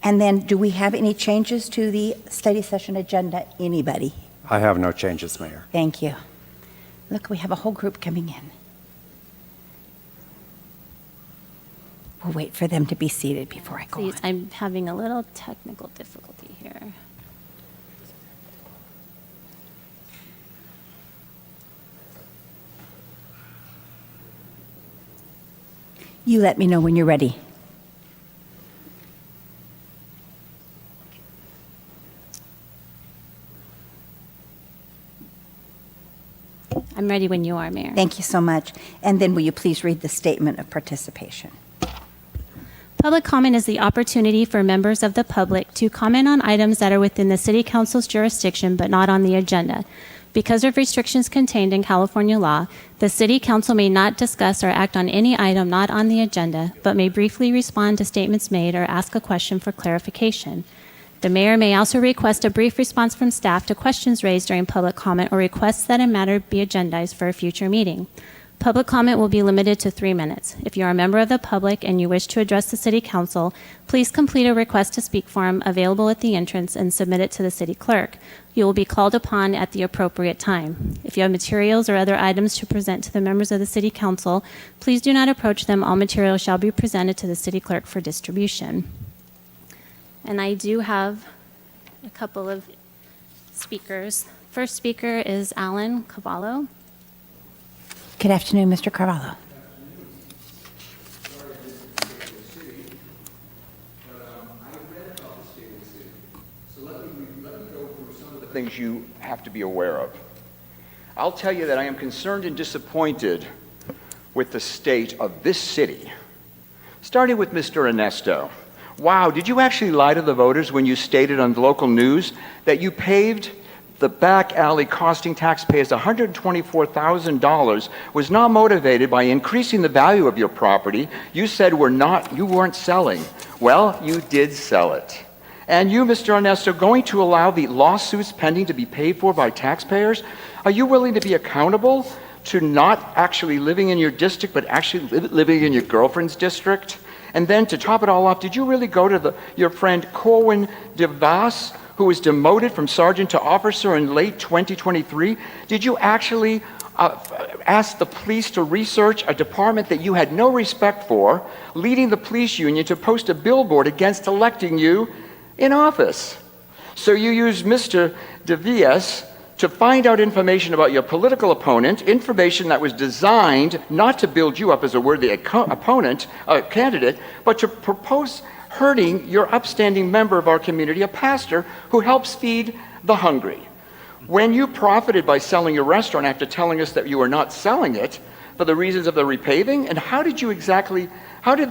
And then, do we have any changes to the study session agenda? Anybody? I have no changes, Mayor. Thank you. Look, we have a whole group coming in. We'll wait for them to be seated before I go on. Please, I'm having a little technical difficulty here. You let me know when you're ready. I'm ready when you are, Mayor. Thank you so much. And then will you please read the statement of participation? Public comment is the opportunity for members of the public to comment on items that are within the City Council's jurisdiction but not on the agenda. Because of restrictions contained in California law, the City Council may not discuss or act on any item not on the agenda, but may briefly respond to statements made or ask a question for clarification. The mayor may also request a brief response from staff to questions raised during public comment or requests that a matter be agendized for a future meeting. Public comment will be limited to 3 minutes. If you are a member of the public and you wish to address the City Council, please complete a request to speak form available at the entrance and submit it to the City Clerk. You will be called upon at the appropriate time. If you have materials or other items to present to the members of the City Council, please do not approach them. All materials shall be presented to the City Clerk for distribution. And I do have a couple of speakers. First speaker is Alan Cavallo. Good afternoon, Mr. Carvalho. Things you have to be aware of. I'll tell you that I am concerned and disappointed with the state of this city. Starting with Mr. Ernesto. Wow, did you actually lie to the voters when you stated on the local news that you paved the back alley costing taxpayers $124,000 was not motivated by increasing the value of your property? You said you weren't selling. Well, you did sell it. And you, Mr. Ernesto, going to allow the lawsuits pending to be paid for by taxpayers? Are you willing to be accountable to not actually living in your district, but actually living in your girlfriend's district? And then to top it all off, did you really go to your friend Corwin DeVos, who was demoted from sergeant to officer in late 2023? Did you actually ask the police to research a department that you had no respect for, leading the police union to post a billboard against electing you in office? So you used Mr. DeVos to find out information about your political opponent, information that was designed not to build you up as a worthy candidate, but to propose hurting your upstanding member of our community, a pastor who helps feed the hungry. When you profited by selling your restaurant after telling us that you were not selling it for the reasons of the repaving, and how did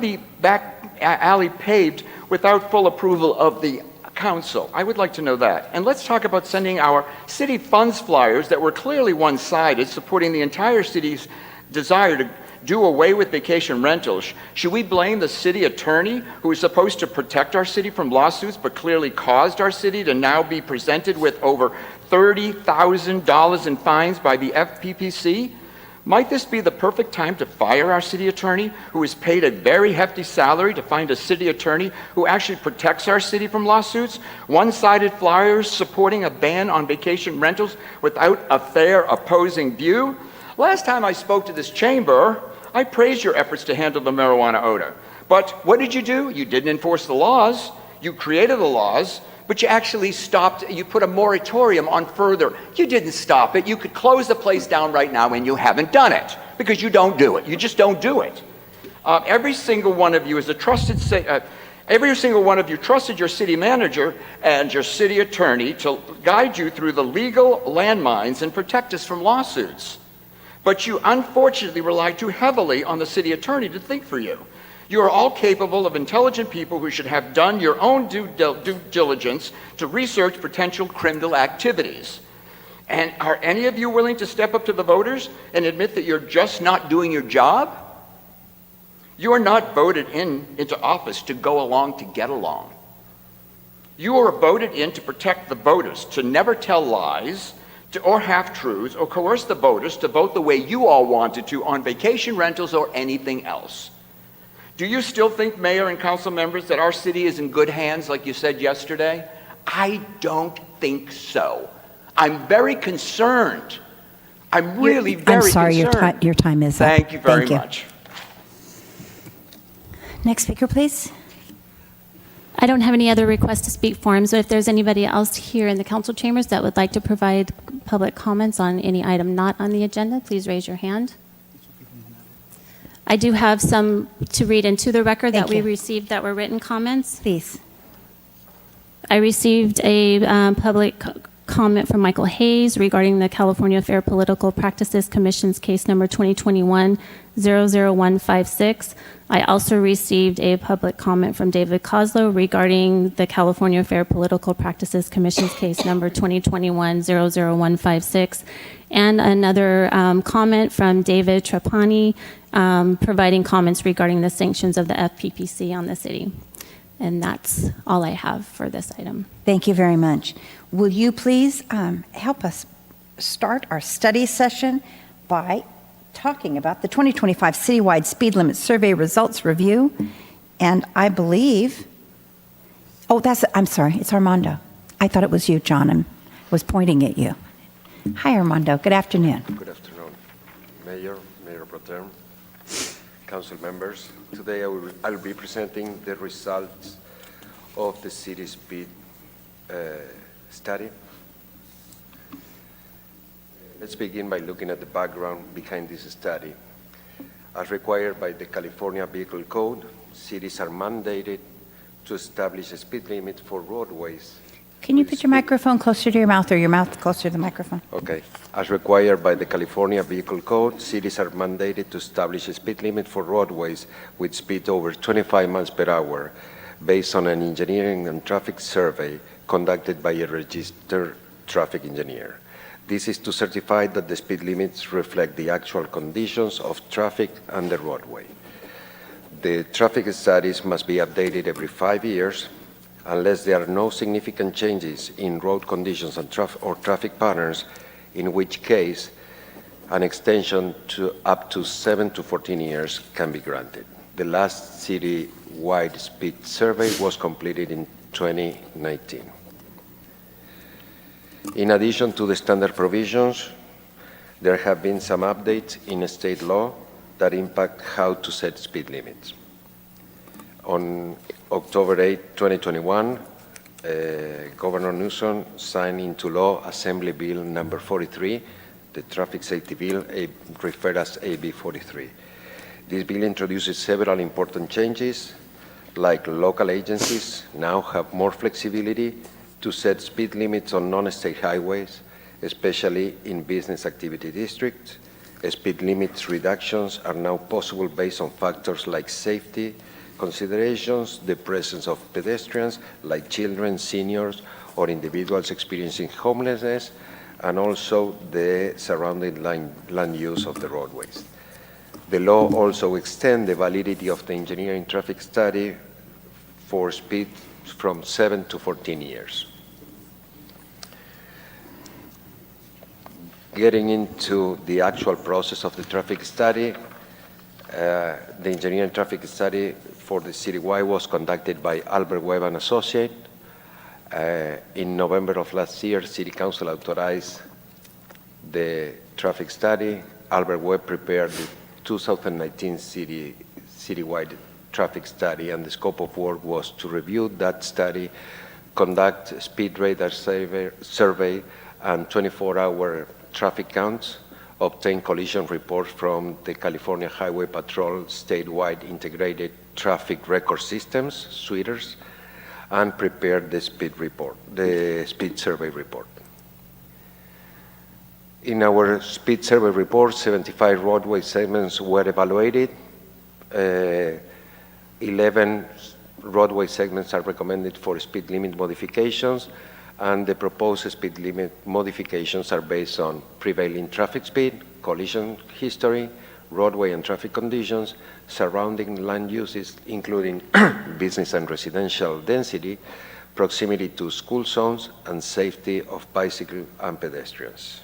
the back alley paved without full approval of the council? I would like to know that. And let's talk about sending our city funds flyers that were clearly one-sided, supporting the entire city's desire to do away with vacation rentals. Should we blame the city attorney who is supposed to protect our city from lawsuits but clearly caused our city to now be presented with over $30,000 in fines by the FPPC? Might this be the perfect time to fire our city attorney, who is paid a very hefty salary to find a city attorney who actually protects our city from lawsuits? One-sided flyers supporting a ban on vacation rentals without a fair opposing view? Last time I spoke to this chamber, I praised your efforts to handle the marijuana odor. But what did you do? You didn't enforce the laws. You created the laws, but you actually you put a moratorium on further. You didn't stop it. You could close the place down right now, and you haven't done it because you don't do it. You just don't do it. Every single one of you is trusted your city manager and your city attorney to guide you through the legal landmines and protect us from lawsuits. But you unfortunately rely too heavily on the city attorney to think for you. You are all capable of intelligent people who should have done your own due diligence to research potential criminal activities. And are any of you willing to step up to the voters and admit that you're just not doing your job? You are not voted into office to go along to get along. You are voted in to protect the voters, to never tell lies, or half-truths, or coerce the voters to vote the way you all wanted to on vacation rentals or anything else. Do you still think, Mayor and council members, that our city is in good hands like you said yesterday? I don't think so. I'm very concerned. I'm really very I'm sorry, concerned. your time is up. Thank you very Thank you. much. Next speaker, please. I don't have any other requests to speak forums, but if there's anybody else here in the council chambers that would like to provide public comments on any item not on the agenda, please raise your hand. I do have some to read into the record Thank that we you. received that were written comments. Please. I received a public comment from Michael Hayes regarding the California Fair Political Practices Commission's case number 2021-00156. I also received a public comment from David Kozlow regarding the California Fair Political Practices Commission's case number 2021-00156, and another comment from David Trapani providing comments regarding the sanctions of the FPPC on the city. And that's all I have for this item. Thank you very much. Will you please help us start our study session by talking about the 2025 Citywide Speed Limit Survey Results Review? And I believe, I'm sorry, it's Armando. I thought it was you, John. I was pointing at you. Hi, Armando. Good afternoon. Good afternoon, Mayor, Mayor Pro Tem, council members. Today I'll be presenting the results of the city speed study. Let's begin by looking at the background behind this study. As required by the California Vehicle Code, cities are mandated to establish a speed limit for roadways. Can you with put your speed- microphone closer to your mouth or your mouth closer to the microphone? Okay. As required by the California Vehicle Code, cities are mandated to establish a speed limit for roadways with speed over 25 miles per hour based on an engineering and traffic survey conducted by a registered traffic engineer. This is to certify that the speed limits reflect the actual conditions of traffic and the roadway. The traffic studies must be updated every 5 years unless there are no significant changes in road conditions and traffic patterns, in which case an extension to up to 7 to 14 years can be granted. The last city-wide speed survey was completed in 2019. In addition to the standard provisions, there have been some updates in state law that impact how to set speed limits. On October 8, 2021, Governor Newsom signed into law Assembly Bill number 43, the Traffic Safety Bill, referred as AB 43. This bill introduces several important changes, like local agencies now have more flexibility to set speed limits on non-state highways, especially in business activity districts. Speed limits reductions are now possible based on factors like safety considerations, the presence of pedestrians like children, seniors, or individuals experiencing homelessness, and also the surrounding land use of the roadways. The law also extends the validity of the engineering traffic study for speed from 7 to 14 years. Getting into the actual process of the traffic study, the engineering traffic study for the citywide was conducted by Albert Webb and Associate. In November of last year, City Council authorized the traffic study. Albert Webb prepared the 2019 citywide traffic study, and the scope of work was to review that study, conduct speed radar survey and 24-hour traffic counts, obtain collision reports from the California Highway Patrol statewide integrated traffic record systems, SWITRs, and prepare the speed survey report. In our speed survey report, 75 roadway segments were evaluated. 11 roadway segments are recommended for speed limit modifications, and the proposed speed limit modifications are based on prevailing traffic speed, collision history, roadway and traffic conditions, surrounding land uses, including business and residential density, proximity to school zones, and safety of bicycle and pedestrians.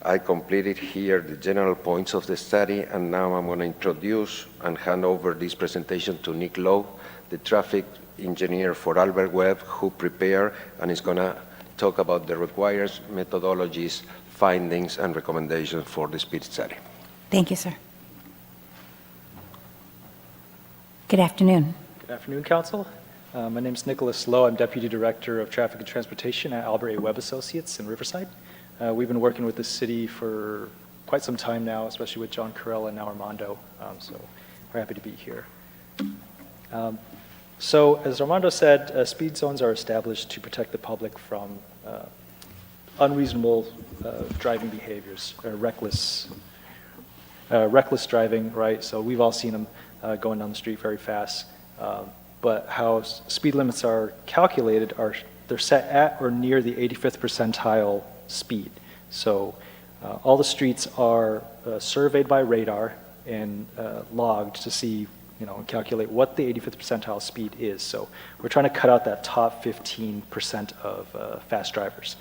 I completed here the general points of the study, and now I'm going to introduce and hand over this presentation to Nick Lowe, the traffic engineer for Albert Webb, who prepared and is going to talk about the required methodologies, findings, and recommendations for the speed study. Thank you, sir. Good afternoon. Good afternoon, Council. My name is Nicholas Lowe. I'm Deputy Director of Traffic and Transportation at Albert A. Webb Associates in Riverside. We've been working with the city for quite some time now, especially with John Carell and now Armando, so we're happy to be here. So as Armando said, speed zones are established to protect the public from unreasonable driving behaviors, or reckless driving, right? So we've all seen them going down the street very fast. But how speed limits are calculated they're set at or near the 85th percentile speed. So all the streets are surveyed by radar and logged to see, and calculate what the 85th percentile speed is. So we're trying to cut out that top 15% of fast drivers.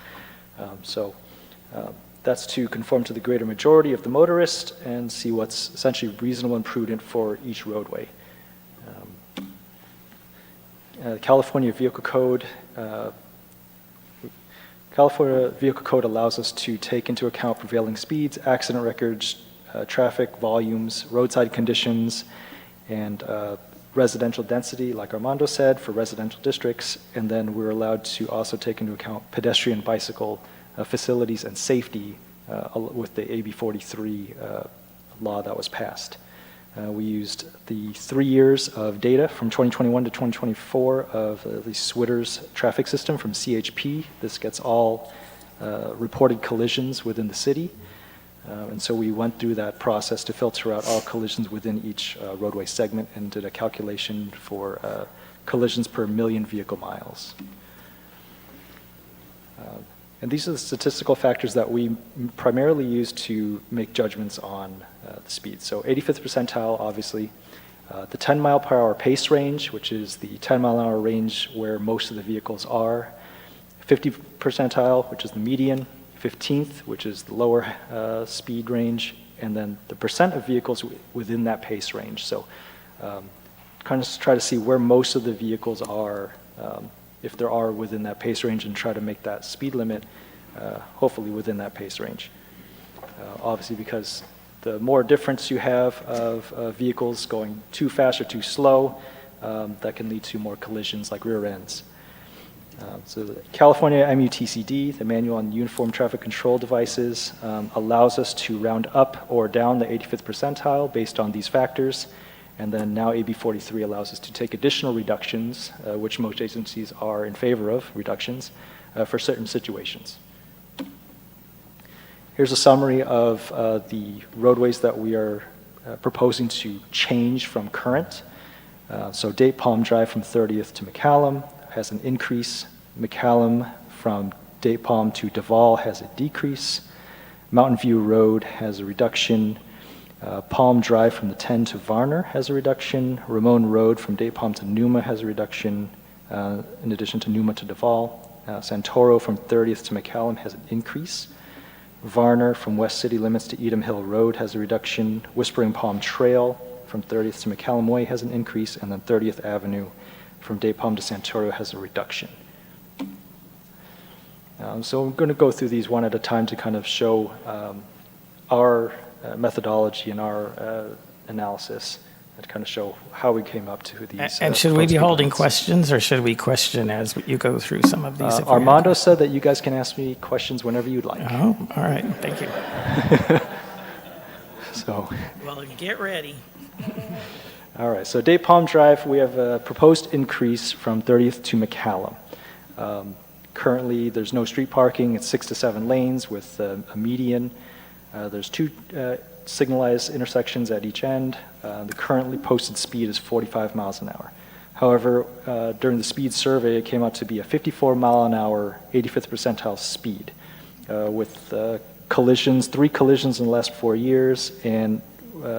That's to conform to the greater majority of the motorists and see what's essentially reasonable and prudent for each roadway. California Vehicle Code allows us to take into account prevailing speeds, accident records, traffic volumes, roadside conditions, and residential density, like Armando said, for residential districts. And then we're allowed to also take into account pedestrian, bicycle facilities and safety with the AB 43 law that was passed. We used the 3 years of data from 2021 to 2024 of the Switter's traffic system from CHP. This gets all reported collisions within the city. And so we went through that process to filter out all collisions within each roadway segment and did a calculation for collisions per million vehicle miles. And these are the statistical factors that we primarily use to make judgments on the speed. So 85th percentile, obviously. The 10 mile per hour pace range, which is the 10 mile an hour range where most of the vehicles are. 50th percentile, which is the median. 15th, which is the lower speed range. And then the percent of vehicles within that pace range. So kind of try to see where most of the vehicles are, if there are within that pace range, and try to make that speed limit hopefully within that pace range. Obviously, because the more difference you have of vehicles going too fast or too slow, that can lead to more collisions like rear ends. So the California MUTCD, the Manual on Uniform Traffic Control Devices, allows us to round up or down the 85th percentile based on these factors. And then now AB 43 allows us to take additional reductions, which most agencies are in favor of, reductions, for certain situations. Here's a summary of the roadways that we are proposing to change from current. So Date Palm Drive from 30th to McCallum has an increase. McCallum from Date Palm to Duval has a decrease. Mountain View Road has a reduction. Palm Drive from the 10 to Varner has a reduction. Ramon Road from Date Palm to Numa has a reduction, in addition to Numa to Duval. Santoro from 30th to McCallum has an increase. Varner from West City Limits to Edom Hill Road has a reduction. Whispering Palm Trail from 30th to McCallum Way has an increase, and then 30th Avenue from Date Palm to Santoro has a reduction. So I'm going to go through these one at a time to kind of show our methodology and our analysis, and to kind of show how we came up to these. And should we be holding questions, or should we question as you go through some of these? Armando said that you guys can ask me questions whenever you'd like. Oh, all right. Thank you. So. Well, get ready. All right. So Date Palm Drive, we have a proposed increase from 30th to McCallum. Currently, there's no street parking. It's 6 to 7 lanes with a median. There's 2 signalized intersections at each end. The currently posted speed is 45 miles an hour. However, during the speed survey, it came out to be a 54 mile an hour, 85th percentile speed, with collisions, 3 collisions in the last 4 years, and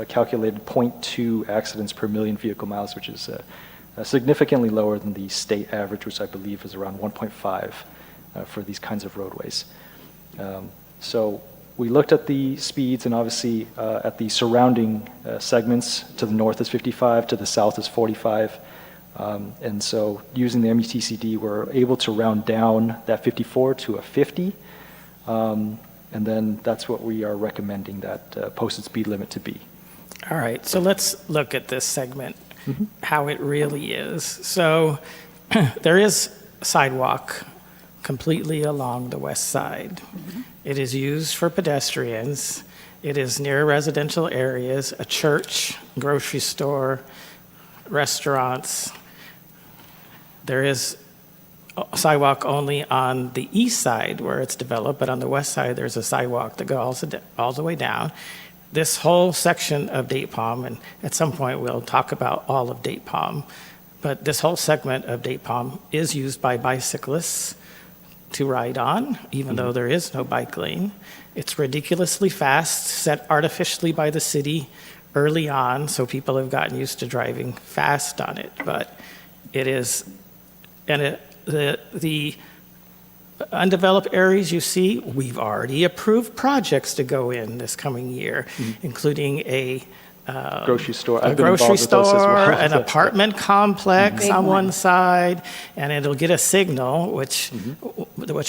calculated 0.2 accidents per million vehicle miles, which is significantly lower than the state average, which I believe is around 1.5 for these kinds of roadways. So we looked at the speeds and obviously at the surrounding segments. To the north is 55, to the south is 45. And so using the MUTCD, we're able to round down that 54 to a 50. And then that's what we are recommending that posted speed limit to be. All right, so let's look at this segment, how it really is. So there is sidewalk completely along the west side. It is used for pedestrians. It is near residential areas, a church, grocery store, restaurants. There is a sidewalk only on the east side where it's developed, but on the west side, there's a sidewalk that goes all the way down. This whole section of Date Palm, and at some point we'll talk about all of Date Palm, but this whole segment of Date Palm is used by bicyclists to ride on, even though there is no bike lane. It's ridiculously fast, set artificially by the city early on, so people have gotten used to driving fast on it. But it is, and the undeveloped areas you see, we've already approved projects to go in this coming year, including a Grocery store. a I've been grocery involved with those as store, well. an apartment complex Big on one. one side, and it'll get a signal, which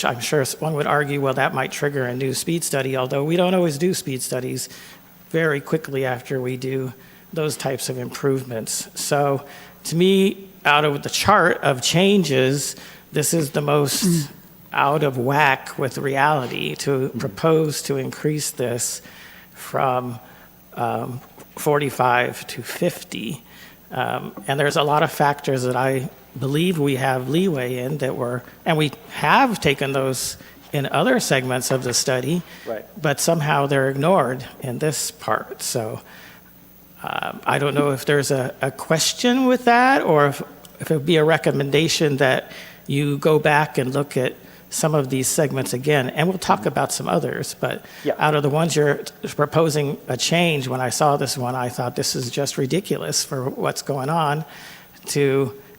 I'm sure one would argue, well, that might trigger a new speed study, although we don't always do speed studies very quickly after we do those types of improvements. So to me, out of the chart of changes, this is the most out of whack with reality to propose to increase this from 45 to 50. And there's a lot of factors that I believe we have leeway in and we have taken those in other segments of the study, Right. but somehow they're ignored in this part. So I don't know if there's a question with that, or if it would be a recommendation that you go back and look at some of these segments again, and we'll talk about some others, but Yeah. out of the ones you're proposing a change, when I saw this one, I thought this is just ridiculous for what's going on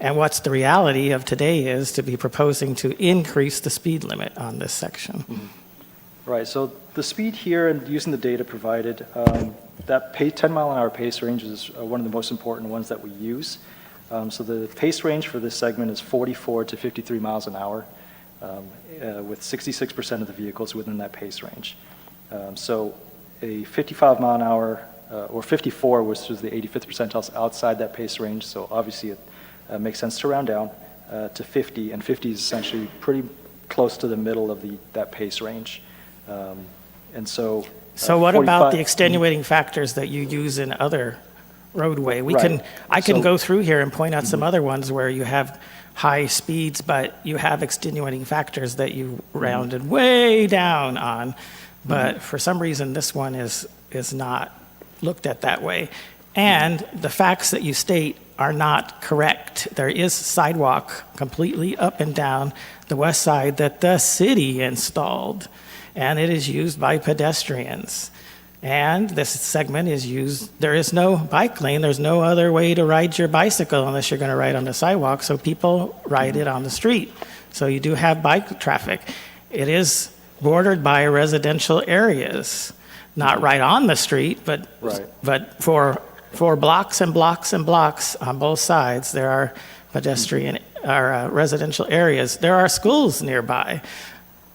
and what's the reality of today is to be proposing to increase the speed limit on this section. Right, so the speed here and using the data provided, that 10 mile an hour pace range is one of the most important ones that we use. So the pace range for this segment is 44 to 53 miles an hour, with 66% of the vehicles within that pace range. So a 55 mile an hour, or 54, which is the 85th percentile, outside that pace range, so obviously it makes sense to round down to 50, and 50 is essentially pretty close to the middle of that pace range. And so... So what about 45 the extenuating factors that you use in other roadway? Right. I can So- go through here and point out some other ones where you have high speeds, but you have extenuating factors that you rounded way down on. But for some reason, this one is not looked at that way. And the facts that you state are not correct. There is sidewalk completely up and down the west side that the city installed, and it is used by pedestrians. And this segment is used, there is no bike lane, there's no other way to ride your bicycle unless you're going to ride on the sidewalk, so people ride it on the street. So you do have bike traffic. It is bordered by residential areas, not right on the street, but Right. but for blocks and blocks and blocks on both sides, there are pedestrian or residential areas. There are schools nearby.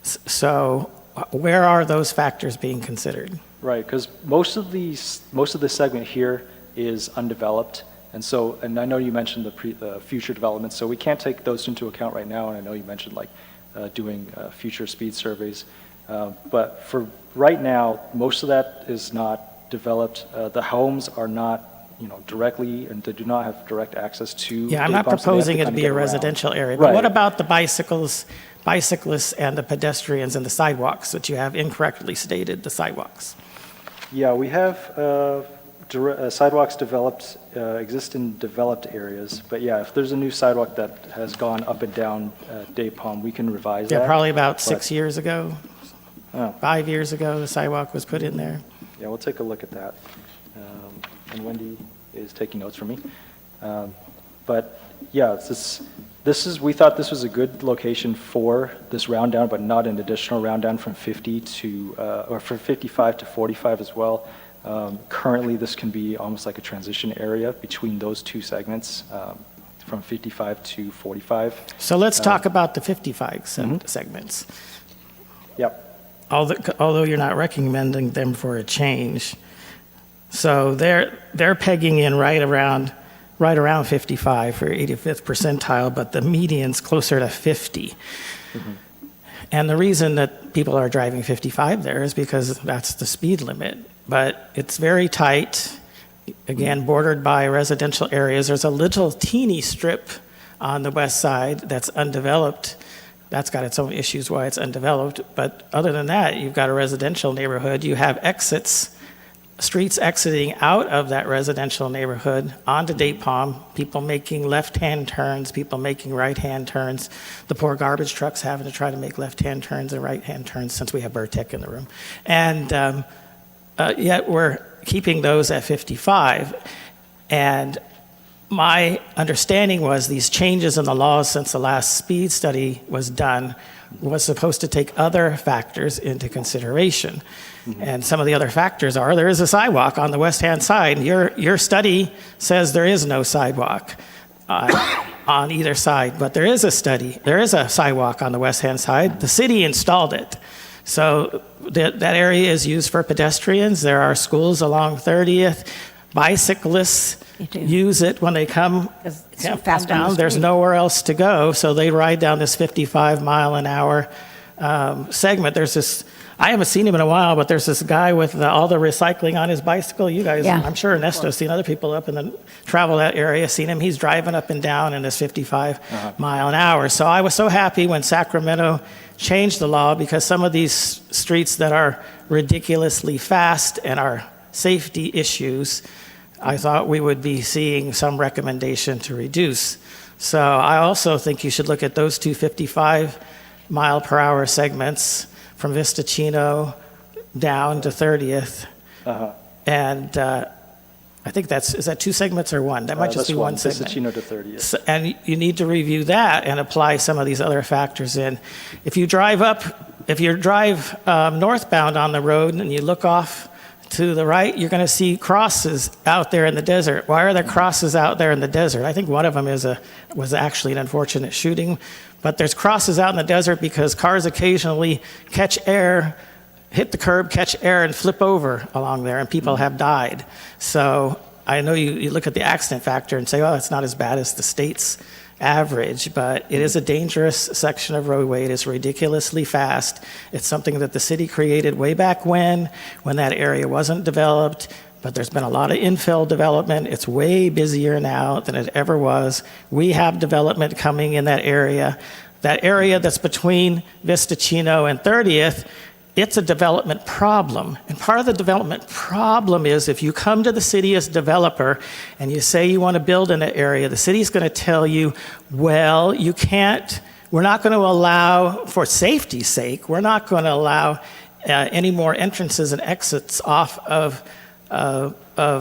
So where are those factors being considered? Right, because most of this segment here is undeveloped, and I know you mentioned the future developments, so we can't take those into account right now, and I know you mentioned doing future speed surveys, but for right now, most of that is not developed. The homes are not, directly, and they do not have direct access to. Yeah, I'm Date not Palm, so they have proposing it to kinda be get a around. residential area, but Right. what about the bicyclists and the pedestrians and the sidewalks that you have incorrectly stated, the sidewalks? Yeah, we have sidewalks exist in developed areas, but yeah, if there's a new sidewalk that has gone up and down Date Palm, we can revise that. Yeah, probably about but- 6 years ago, Oh. 5 years ago, the sidewalk was put in there. Yeah, we'll take a look at that. And Wendy is taking notes for me. But yeah, We thought this was a good location for this round down, but not an additional round down from 50 to, or from 55 to 45 as well. Currently, this can be almost like a transition area between those two segments, from 55 to 45. So let's talk about the 55 segments. Yep. Although you're not recommending them for a change. So they're pegging in right around 55 for 85th percentile, but the median's closer to 50. And the reason that people are driving 55 there is because that's the speed limit. But it's very tight, again, bordered by residential areas. There's a little teeny strip on the west side that's undeveloped. That's got its own issues why it's undeveloped. But other than that, you've got a residential neighborhood. You have streets exiting out of that residential neighborhood onto Date Palm, people making left-hand turns, people making right-hand turns, the poor garbage trucks having to try to make left-hand turns and right-hand turns since we have Burtec in the room. And yet we're keeping those at 55. And my understanding was these changes in the laws since the last speed study was done was supposed to take other factors into consideration. And some of the other factors are there is a sidewalk on the west-hand side. Your study says there is no sidewalk on either side, but there is a sidewalk on the west-hand side. The city installed it. So that area is used for pedestrians. There are schools along 30th. Bicyclists use it when they come It's so fast down. on the There's street. nowhere else to go, so they ride down this 55-mile-an-hour segment. I haven't seen him in a while, but there's this guy with all the recycling on his bicycle. You guys, Yeah. I'm sure Ernesto's seen other people up in the travel that area, seen him. He's driving up and down in this 55-mile-an-hour. So I was so happy when Sacramento changed the law because some of these streets that are ridiculously fast and are safety issues, I thought we would be seeing some recommendation to reduce. So I also think you should look at those two 55-mile-per-hour segments from Vista Chino down to 30th. And I think is that two segments or one? That might just That's be one segment. Vista Chino to 30th. So, and you need to review that and apply some of these other factors in. If you drive northbound on the road and you look off to the right, you're going to see crosses out there in the desert. Why are there crosses out there in the desert? I think one of them was actually an unfortunate shooting. But there's crosses out in the desert because cars occasionally catch air, hit the curb, catch air, and flip over along there, and people have died. So I know you look at the accident factor and say, oh, it's not as bad as the state's average, but it is a dangerous section of roadway. It is ridiculously fast. It's something that the city created way back when that area wasn't developed, but there's been a lot of infill development. It's way busier now than it ever was. We have development coming in that area. That area that's between Vista Chino and 30th, it's a development problem. And part of the development problem is if you come to the city as a developer and you say you want to build in that area, the city's going to tell you, well, you can't, we're not going to allow, for safety's sake, we're not going to allow any more entrances and exits off of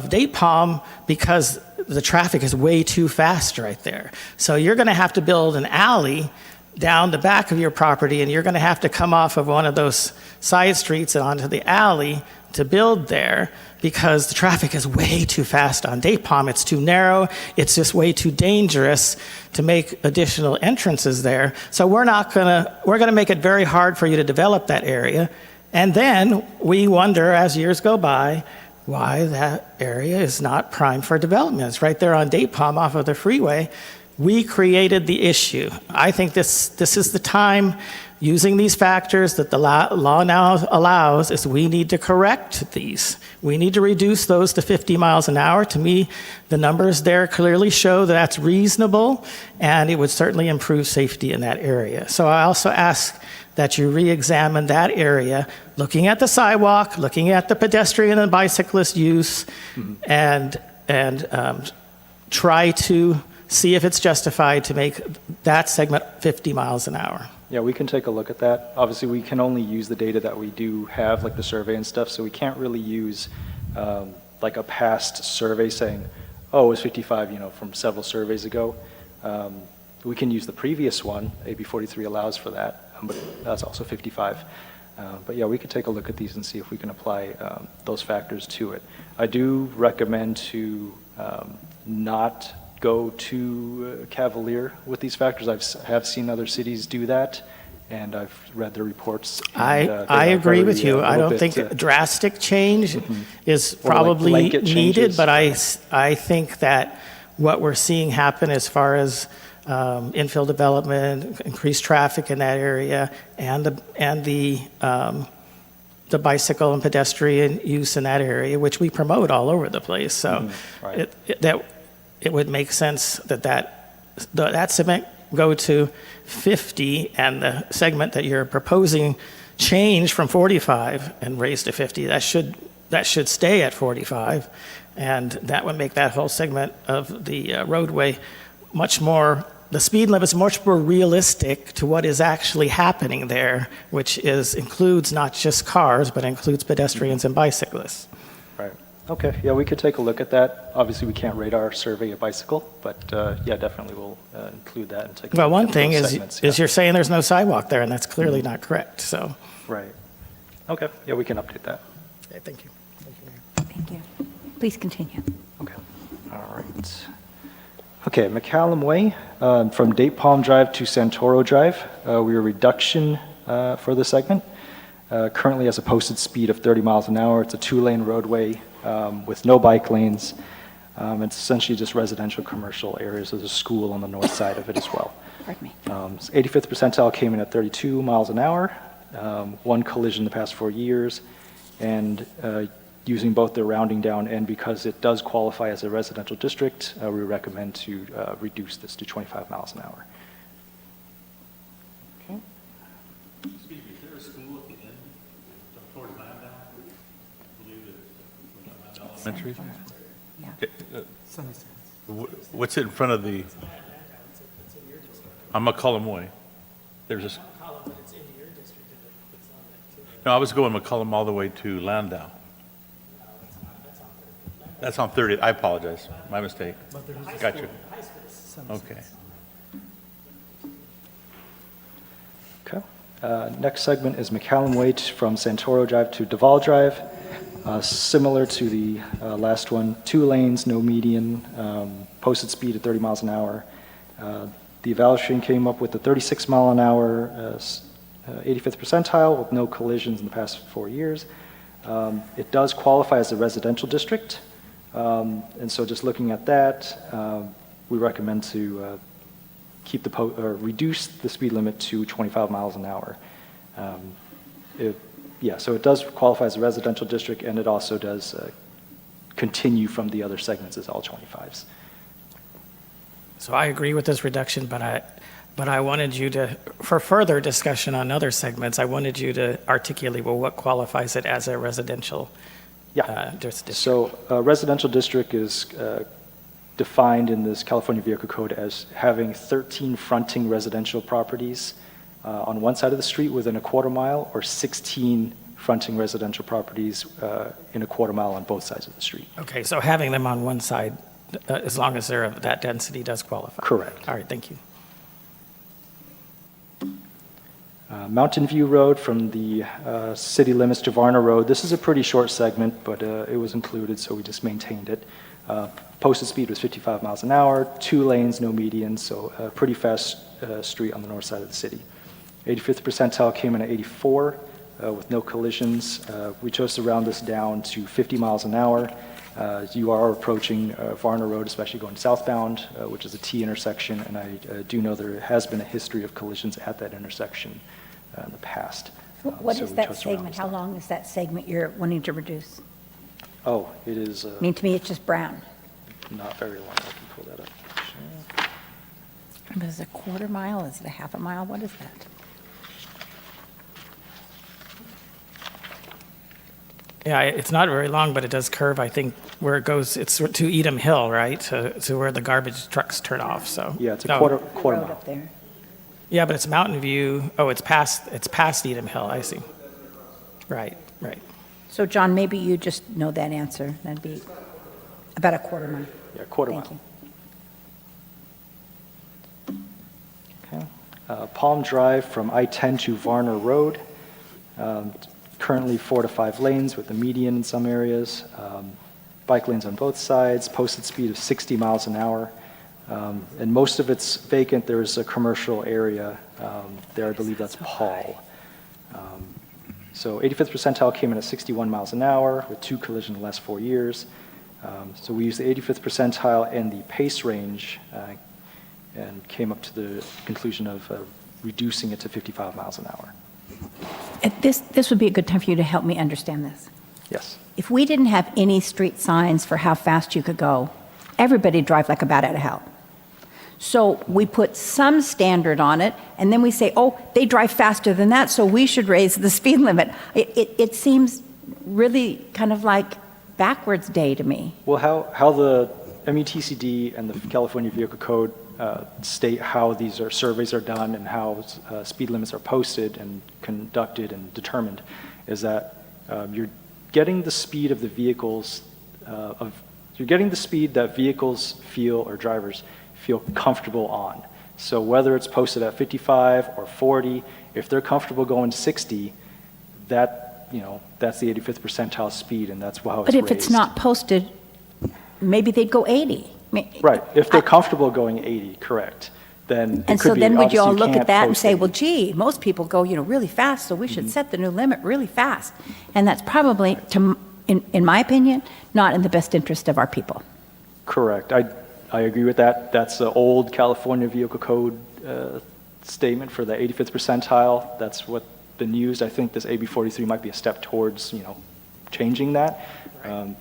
Date Palm because the traffic is way too fast right there. So you're going to have to build an alley down the back of your property, and you're going to have to come off of one of those side streets and onto the alley to build there because the traffic is way too fast on Date Palm. It's too narrow. It's just way too dangerous to make additional entrances there. So we're going to make it very hard for you to develop that area. And then we wonder, as years go by, why that area is not primed for development. It's right there on Date Palm off of the freeway. We created the issue. I think this is the time, using these factors that the law now allows, is we need to correct these. We need to reduce those to 50 miles an hour. To me, the numbers there clearly show that that's reasonable, and it would certainly improve safety in that area. So I also ask that you re-examine that area, looking at the sidewalk, looking at the pedestrian and bicyclist use, and try to see if it's justified to make that segment 50 miles an hour. Yeah, we can take a look at that. Obviously, we can only use the data that we do have, like the survey and stuff, so we can't really use like a past survey saying, oh, it was 55, from several surveys ago. We can use the previous one, AB 43 allows for that, but that's also 55. But yeah, we could take a look at these and see if we can apply those factors to it. I do recommend to not go too cavalier with these factors. Have seen other cities do that, and I've read their reports. And, they I are agree very, with you. a I little don't think bit, a drastic change is Or like probably blanket needed, changes. but I think that what we're seeing happen as far as infill development, increased traffic in that area, and the bicycle and pedestrian use in that area, which we promote all over the place. So right. it would make sense that segment go to 50, and the segment that you're proposing change from 45 and raise to 50. That should stay at 45, and that would make that whole segment of the roadway much more. The speed limit is much more realistic to what is actually happening there, which includes not just cars, but includes pedestrians and bicyclists. Right. Okay, yeah, we could take a look at that. Obviously, we can't radar survey a bicycle, but yeah, definitely we'll include that and take a Well, look one at thing those is segments, you're saying there's no sidewalk there, and that's clearly not correct, so. Right. Okay, yeah, we can update that. Okay, thank you. Thank you. Please continue. Okay, all right. Okay, McCallum Way, from Date Palm Drive to Santoro Drive, we are reduction for the segment. Currently has a posted speed of 30 miles an hour. It's a 2-lane roadway with no bike lanes. It's essentially just residential commercial areas. There's a school on the north side of it as well. Pardon me. 85th percentile came in at 32 miles an hour, one collision in the past 4 years, and using both the rounding down and because it does qualify as a residential district, we recommend to reduce this to 25 miles an hour. Okay. Excuse me, is there a school at the end, toward Landau? I believe it's elementary? Yeah. What's in front of the? I'm McCollum Way. There's a. No, I was going McCollum all the way to Landau. That's on 30th. I apologize. My mistake. Got you. Okay. Okay. Next segment is McCallum Way from Santoro Drive to Duval Drive. Similar to the last one, 2 lanes, no median, posted speed of 30 miles an hour. The evaluation came up with a 36 mile an hour 85th percentile with no collisions in the past 4 years. It does qualify as a residential district. And so just looking at that, we recommend to keep reduce the speed limit to 25 miles an hour. So it does qualify as a residential district, and it also does continue from the other segments as all 25s. So I agree with this reduction, but I wanted you to, for further discussion on other segments, I wanted you to articulate, well, what qualifies it as a residential district? So a residential district is defined in this California Vehicle Code as having 13 fronting residential properties on one side of the street within a quarter mile, or 16 fronting residential properties in a quarter mile on both sides of the street. Okay, so having them on one side, as long as they're of that density, does qualify? Correct. All right, thank you. Mountain View Road from the city limits to Varna Road. This is a pretty short segment, but it was included, so we just maintained it. Posted speed was 55 miles an hour, 2 lanes, no median, so a pretty fast street on the north side of the city. 85th percentile came in at 84 with no collisions. We chose to round this down to 50 miles an hour. You are approaching Varna Road, especially going southbound, which is a T intersection, and I do know there has been a history of collisions at that intersection in the past. What So is we that chose to round segment? this How down. long is that segment you're wanting to reduce? Oh, it is I mean, to me, it's just brown. not very long. I can pull that up. Is it a quarter mile? Is it a half a mile? What is that? Yeah, it's not very long, but it does curve, I think, where it goes, it's to Edam Hill, right? To where the garbage trucks turn off, so. Yeah, it's a No. quarter Road mile. up there. Yeah, but it's Mountain View, oh, it's past Edam Hill, I see. Right. So, John, maybe you just know that answer. That'd be about a quarter mile. Yeah, quarter Thank mile. you. Palm Drive from I-10 to Varner Road, currently 4 to 5 lanes with a median in some areas, bike lanes on both sides, posted speed of 60 miles an hour. And most of it's vacant. There is a commercial area there. I believe that's Paul. So 85th percentile came in at 61 miles an hour with 2 collisions in the last 4 years. So we used the 85th percentile and the pace range and came up to the conclusion of reducing it to 55 miles an hour. This would be a good time for you to help me understand this. Yes. If we didn't have any street signs for how fast you could go, everybody'd drive like a bat out of hell. So we put some standard on it, and then we say, oh, they drive faster than that, so we should raise the speed limit. It seems really kind of like backwards day to me. Well, how the MUTCD and the California Vehicle Code state how these surveys are done and how speed limits are posted and conducted and determined is that you're getting the speed of the vehicles, you're getting the speed that vehicles feel or drivers feel comfortable on. So whether it's posted at 55 or 40, if they're comfortable going 60, that's the 85th percentile speed, and that's how it's But if it's raised. not posted, maybe they'd go 80. Right, if they're comfortable going 80, correct, then it And could so be, then would you all obviously look can't at that and post say, 80. well, gee, most people go, really fast, so we should set the new limit really fast. And that's probably, in my opinion, not in the best interest of our people. Correct, I agree with that. That's the old California Vehicle Code statement for the 85th percentile. That's what's been used. I think this AB 43 might be a step towards, changing that.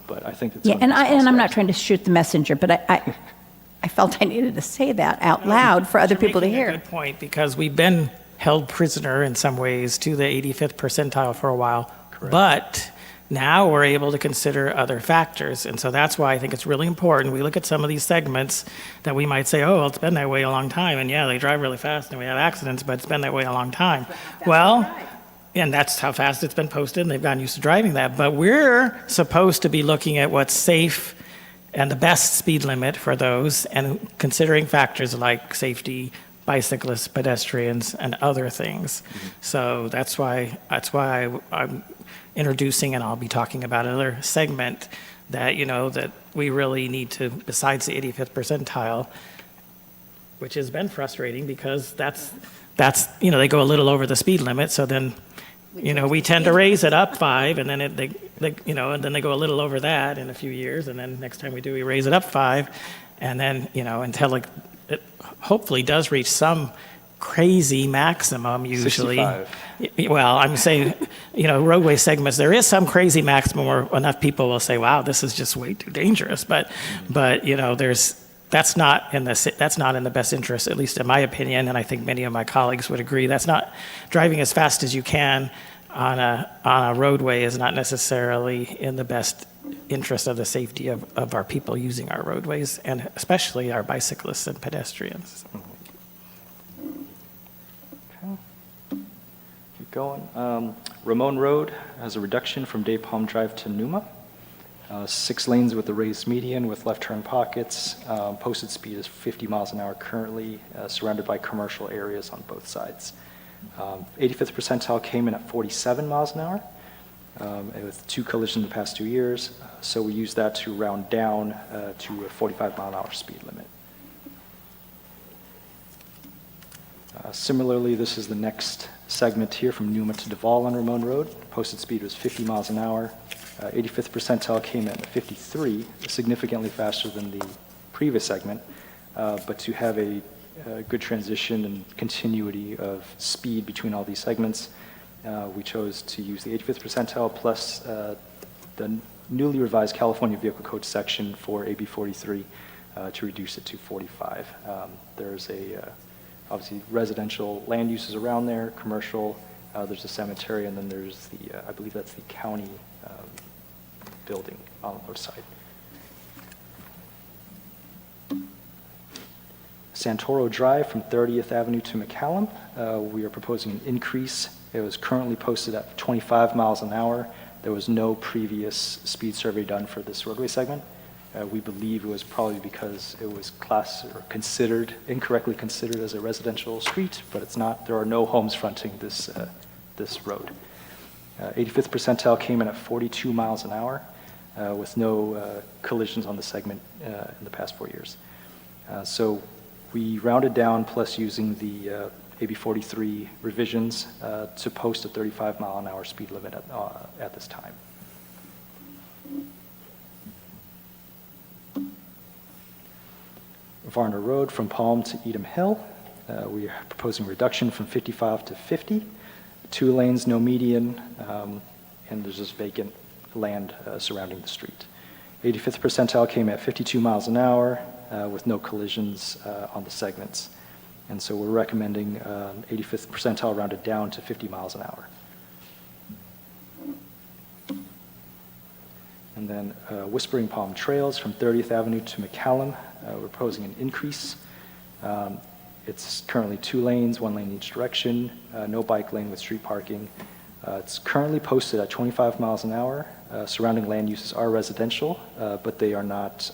But I think it's Yeah, one of the small and I'm not steps. trying to shoot the messenger, but I felt I needed to say that out loud for other You're people to making a hear. good point, because we've been held prisoner in some ways to the 85th percentile for a while. But now we're able to consider other factors. And so that's why I think it's really important. We look at some of these segments that we might say, oh, well, it's been that way a long time. And yeah, they drive really fast and we have accidents, but it's been that way a long time. Well, and that's how fast it's been posted, and they've gotten used to driving that. But we're supposed to be looking at what's safe and the best speed limit for those, and considering factors like safety, bicyclists, pedestrians, and other things. So that's why I'm introducing, and I'll be talking about another segment that, that we really need to, besides the 85th percentile, which has been frustrating because that's they go a little over the speed limit, so then we tend to raise it up 5, and then and then they go a little over that in a few years, and then next time we do, we raise it up 5, and then until it hopefully does reach some crazy maximum usually. 65. Well, I'm saying, roadway segments, there is some crazy maximum where enough people will say, wow, this is just way too dangerous. But that's not in the best interest, at least in my opinion, and I think many of my colleagues would agree. That's not driving as fast as you can on a roadway is not necessarily in the best interest of the safety of our people using our roadways, and especially our bicyclists and pedestrians. Keep going. Ramon Road has a reduction from Day Palm Drive to Numa. 6 lanes with a raised median with left turn pockets. Posted speed is 50 miles an hour currently, surrounded by commercial areas on both sides. 85th percentile came in at 47 miles an hour with 2 collisions in the past 2 years. So we use that to round down to a 45 mile an hour speed limit. Similarly, this is the next segment here from Numa to Duval on Ramon Road. Posted speed was 50 miles an hour. 85th percentile came in at 53, significantly faster than the previous segment. But to have a good transition and continuity of speed between all these segments, we chose to use the 85th percentile plus the newly revised California Vehicle Code section for AB 43 to reduce it to 45. There's obviously residential land uses around there, commercial, there's a cemetery, and then there's I believe that's the county building on the north side. Santoro Drive from 30th Avenue to McCallum, we are proposing an increase. It was currently posted at 25 miles an hour. There was no previous speed survey done for this roadway segment. We believe it was probably because it was incorrectly considered as a residential street, but it's not. There are no homes fronting this road. 85th percentile came in at 42 miles an hour with no collisions on the segment in the past 4 years. So we rounded down, plus using the AB 43 revisions to post a 35 mile an hour speed limit at this time. Varner Road from Palm to Edom Hill, we are proposing reduction from 55 to 50. 2 lanes, no median, and there's just vacant land surrounding the street. 85th percentile came at 52 miles an hour with no collisions on the segments. And so we're recommending 85th percentile rounded down to 50 miles an hour. And then Whispering Palm Trails from 30th Avenue to McCallum, we're proposing an increase. It's currently 2 lanes, 1 lane in each direction, no bike lane with street parking. It's currently posted at 25 miles an hour. Surrounding land uses are residential, but they are not,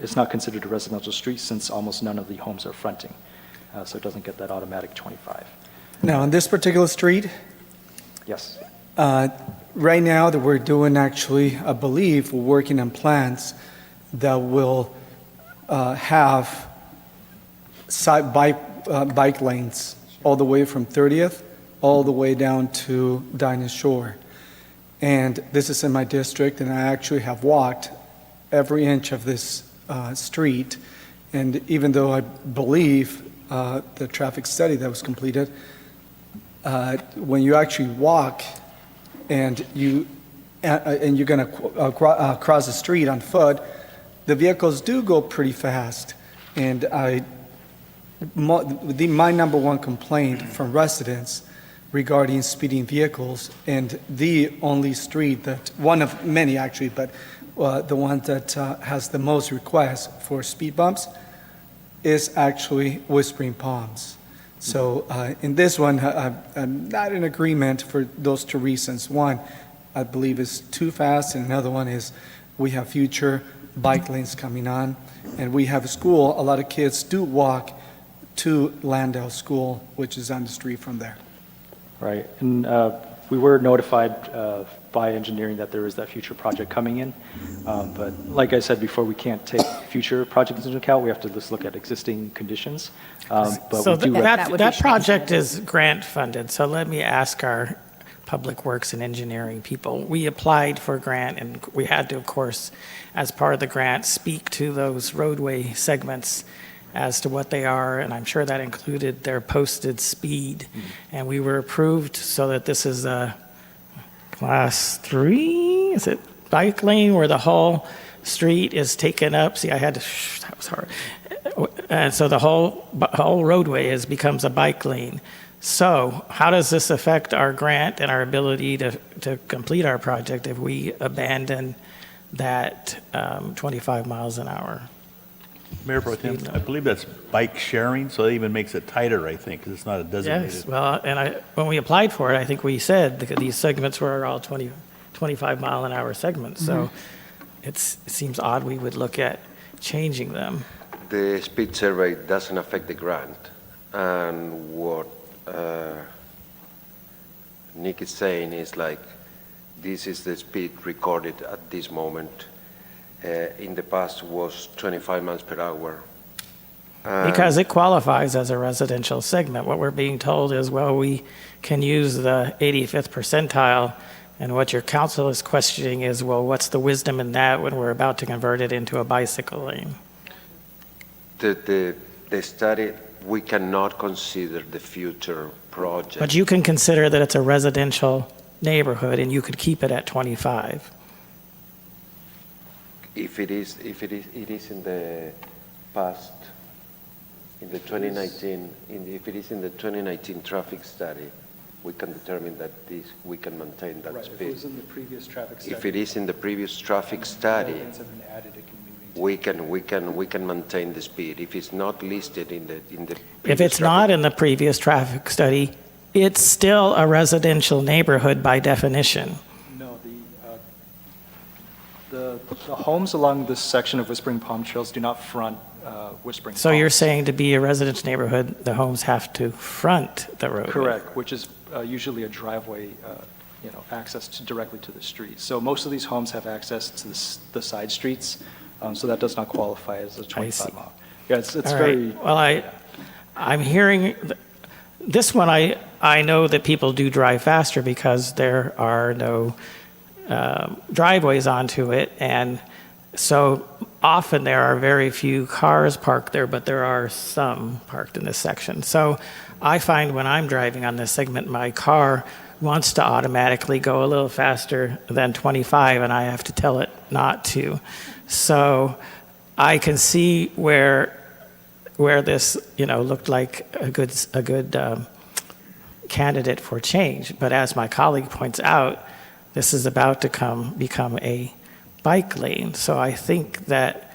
it's not considered a residential street since almost none of the homes are fronting. So it doesn't get that automatic 25. Now, on this particular street, Yes. right now that we're doing actually, I believe, we're working on plans that will have bike lanes all the way from 30th all the way down to Dinah Shore. And this is in my district, and I actually have walked every inch of this street. And even though I believe the traffic study that was completed, when you actually walk and you're going to cross the street on foot, the vehicles do go pretty fast. And my number one complaint from residents regarding speeding vehicles, and the only street that, one of many actually, but the one that has the most requests for speed bumps is actually Whispering Palms. So in this one, I'm not in agreement for those 2 reasons. One, I believe is too fast, and another one is we have future bike lanes coming on, and we have a school. A lot of kids do walk to Landau School, which is on the street from there. Right, and we were notified by engineering that there is that future project coming in. But like I said before, we can't take future projects into account. We have to just look at existing conditions. But So we do That would be that short. project is grant funded, so let me ask our Public Works and Engineering people. We applied for a grant, and we had to, of course, as part of the grant, speak to those roadway segments as to what they are, and I'm sure that included their posted speed. And we were approved so that this is a class 3, is it bike lane, where the whole street is taken up? See, I had to, that was hard. And so the whole roadway becomes a bike lane. So how does this affect our grant and our ability to complete our project if we abandon that 25 miles an hour? Mayor Pro Tem, I believe that's bike sharing, so that even makes it tighter, I think, because it's not a designated. Yes, well, and when we applied for it, I think we said that these segments were all 25 mile an hour segments. So it seems odd we would look at changing them. The speed survey doesn't affect the grant. And what Nick is saying is like, this is the speed recorded at this moment. In the past was 25 miles per hour. Because it qualifies as a residential segment. What we're being told is, well, we can use the 85th percentile, and what your council is questioning is, well, what's the wisdom in that when we're about to convert it into a bicycle lane? The study, we cannot consider the future project. But you can consider that it's a residential neighborhood, and you could keep it at 25. If it is in the past, in the 2019, if it is in the 2019 traffic study, we can determine that we can maintain that Right, speed. if it was in the previous traffic study. If it is in the previous traffic study, lanes have been added, it can be maintained. we can maintain the speed. If it's not listed in the If previous it's not traffic- in the previous traffic study, it's still a residential neighborhood by definition. No, the the homes along this section of Whispering Palm Trails do not front Whispering So Palms. you're saying to be a residence neighborhood, the homes have to front the roadway? Correct, which is usually a driveway, access directly to the street. So most of these homes have access to the side streets, so that does not qualify as a 25 mile. Yeah, it's All very. right. Well, I'm hearing, this one, I know that people do drive faster because there are no driveways onto it, and so often there are very few cars parked there, but there are some parked in this section. So I find when I'm driving on this segment, my car wants to automatically go a little faster than 25, and I have to tell it not to. So I can see where this, looked like a good candidate for change. But as my colleague points out, this is about to become a bike lane. So I think that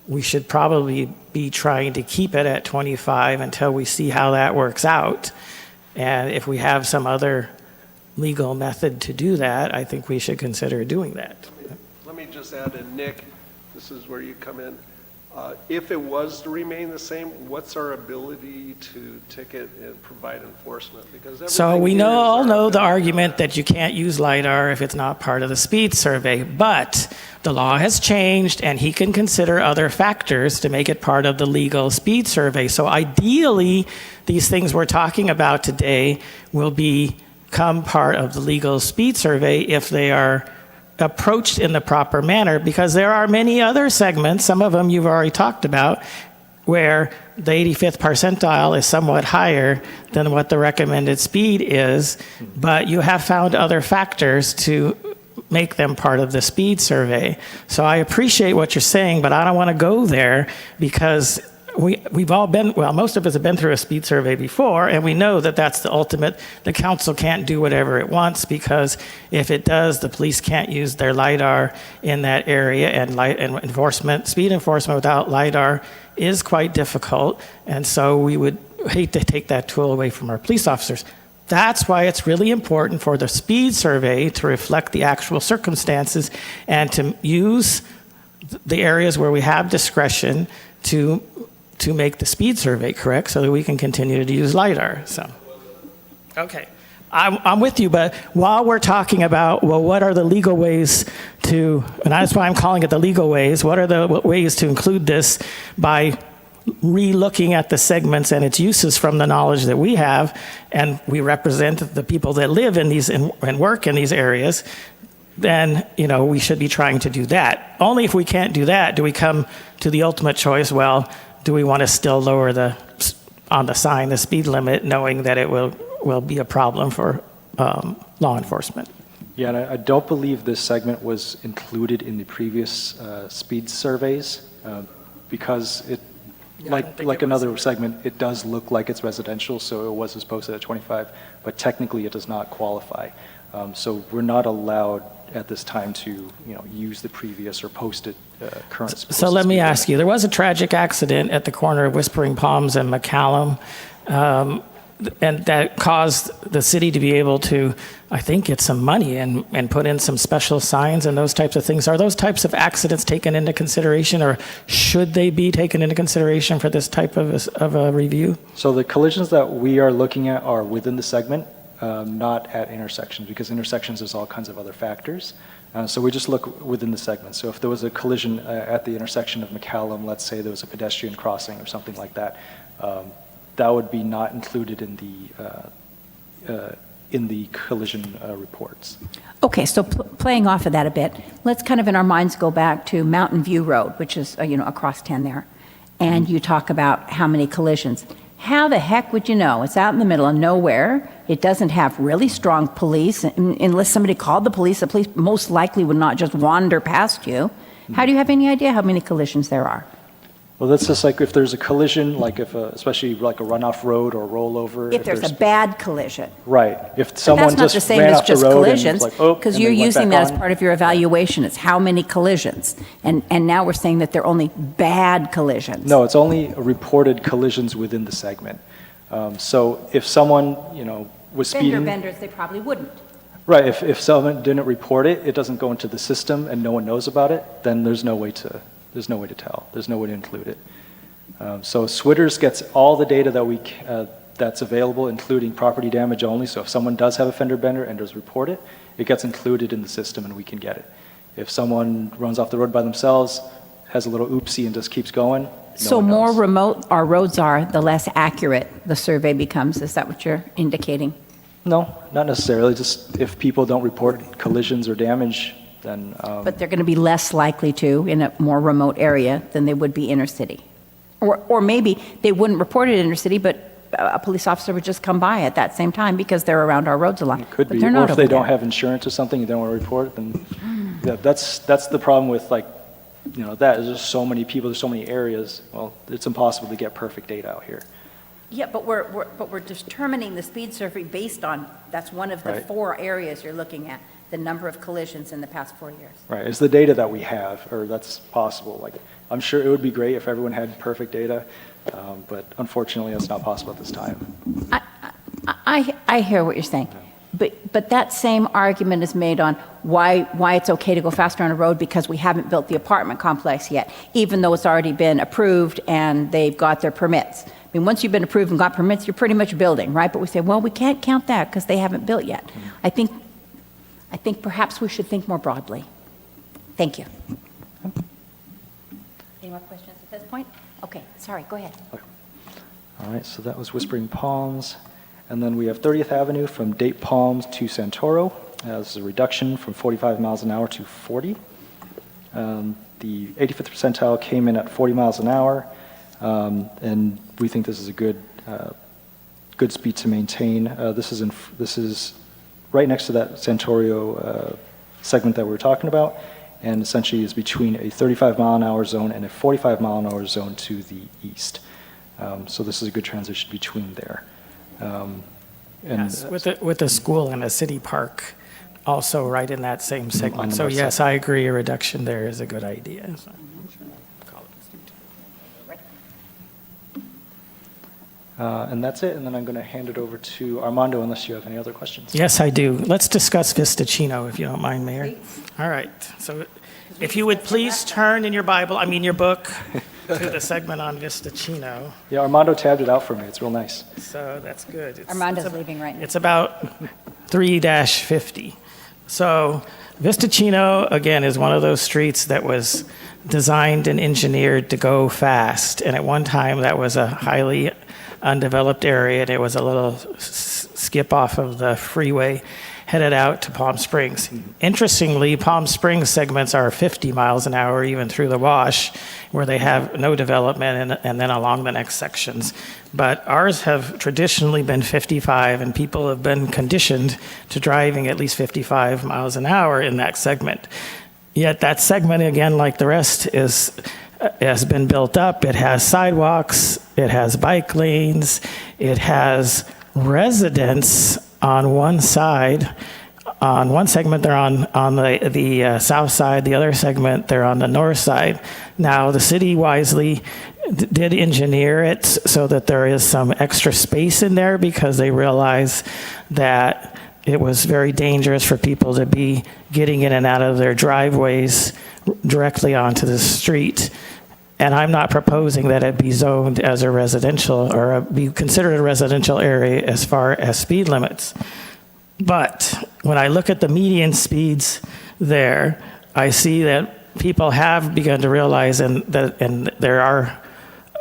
we should probably be trying to keep it at 25 until we see how that works out. And if we have some other legal method to do that, I think we should consider doing that. Let me just add, and Nick, this is where you come in. If it was to remain the same, what's our ability to ticket and provide enforcement? Because So everything we here is all our know the ability. argument that you can't use LiDAR if it's not part of the speed survey, but the law has changed and he can consider other factors to make it part of the legal speed survey. So ideally, these things we're talking about today will become part of the legal speed survey if they are approached in the proper manner, because there are many other segments, some of them you've already talked about, where the 85th percentile is somewhat higher than what the recommended speed is, but you have found other factors to make them part of the speed survey. So I appreciate what you're saying, but I don't want to go there because we've all been, well, most of us have been through a speed survey before, and we know that that's the ultimate. The council can't do whatever it wants, because if it does, the police can't use their LiDAR in that area, and speed enforcement without LiDAR is quite difficult, and so we would hate to take that tool away from our police officers. That's why it's really important for the speed survey to reflect the actual circumstances and to use the areas where we have discretion to make the speed survey correct so that we can continue to use LiDAR. So, okay. I'm with you, but while we're talking about, well, what are the legal ways to, and that's why I'm calling it the legal ways, what are the ways to include this by re-looking at the segments and its uses from the knowledge that we have, and we represent the people that live in these and work in these areas, then, we should be trying to do that. Only if we can't do that do we come to the ultimate choice, well, do we want to still lower on the sign the speed limit, knowing that it will be a problem for law enforcement? Yeah, and I don't believe this segment was included in the previous speed surveys because it, like another segment, it does look like it's residential, so it was posted at 25, but technically it does not qualify. So we're not allowed at this time to, use the previous or posted current. So let me ask you, there was a tragic accident at the corner of Whispering Palms and McCallum, and that caused the city to be able to, I think, get some money and put in some special signs and those types of things. Are those types of accidents taken into consideration, or should they be taken into consideration for this type of a review? So the collisions that we are looking at are within the segment, not at intersections, because intersections there's all kinds of other factors. So we just look within the segment. So if there was a collision at the intersection of McCallum, let's say there was a pedestrian crossing or something like that, that would be not included in the collision reports. Okay, so playing off of that a bit, let's kind of in our minds go back to Mountain View Road, which is, across 10 there, and you talk about how many collisions. How the heck would you know? It's out in the middle of nowhere. It doesn't have really strong police. Unless somebody called the police most likely would not just wander past you. How do you have any idea how many collisions there are? Well, that's just like if there's a collision, like especially like a runoff road or rollover. If there's a bad collision. Right. If But someone that's not just the same ran as off the just road collisions, and it's like, oh, because and you're they went using back that as on. part of your evaluation. It's how many collisions. And now we're saying that they're only bad collisions. No, it's only reported collisions within the segment. So if someone, was speeding. Vendors, they probably wouldn't. Right, if someone didn't report it, it doesn't go into the system and no one knows about it, then there's no way to tell. There's no way to include it. So Switters gets all the data that's available, including property damage only. So if someone does have a fender bender and does report it, it gets included in the system and we can get it. If someone runs off the road by themselves, has a little oopsie and just keeps going, So one more knows. remote our roads are, the less accurate the survey becomes. Is that what you're indicating? No, not necessarily. Just if people don't report collisions or damage, then But they're going to be less likely to in a more remote area than they would be inner city. Or maybe they wouldn't report it inner city, but a police officer would just come by at that same time because they're around our roads a lot. it could But be. they're Or not if they over don't there. have insurance or something, you don't want to report it, then yeah, that's the problem with there's just so many people, there's so many areas. Well, it's impossible to get perfect data out here. Yeah, but we're determining the speed survey based on, that's one of the Right. 4 areas you're looking at, the number of collisions in the past 4 years. Right, it's the data that we have, or that's possible. Like, I'm sure it would be great if everyone had perfect data, but unfortunately, that's not possible at this time. I hear what you're saying, but that same argument is made on why it's okay to go faster on a road because we haven't built the apartment complex yet, even though it's already been approved and they've got their permits. I mean, once you've been approved and got permits, you're pretty much building, right? But we say, well, we can't count that because they haven't built yet. I think perhaps we should think more broadly. Thank you. Any more questions at this point? Okay, sorry, go ahead. All right, so that was Whispering Palms. And then we have 30th Avenue from Date Palms to Santoro. This is a reduction from 45 miles an hour to 40. The 85th percentile came in at 40 miles an hour, and we think this is a good speed to maintain. This is right next to that Santorio segment that we were talking about, and essentially is between a 35 mile an hour zone and a 45 mile an hour zone to the east. So this is a good transition between there. Yes, with the school and a city park also right in that same on segment. the So north yes, side. I agree, a reduction there is a good idea. So, And that's it, and then I'm going to hand it over to Armando unless you have any other questions. Yes, I do. Let's discuss Vistachino, if you don't mind, Mayor. All right. So if you would please turn in your book, to the segment on Vistachino. Yeah, Armando tabbed it out for me. It's real nice. So that's good. Armando's leaving right now. It's about 3-50. So Vistachino, again, is one of those streets that was designed and engineered to go fast. And at one time, that was a highly undeveloped area, and it was a little skip off of the freeway headed out to Palm Springs. Interestingly, Palm Springs segments are 50 miles an hour even through the wash, where they have no development, and then along the next sections. But ours have traditionally been 55, and people have been conditioned to driving at least 55 miles an hour in that segment. Yet that segment, again, like the rest, has been built up. It has sidewalks, it has bike lanes, it has residents on one side. On one segment, they're on the south side. The other segment, they're on the north side. Now, the city wisely did engineer it so that there is some extra space in there because they realize that it was very dangerous for people to be getting in and out of their driveways directly onto the street. And I'm not proposing that it be zoned as a residential or be considered a residential area as far as speed limits. But when I look at the median speeds there, I see that people have begun to realize and there are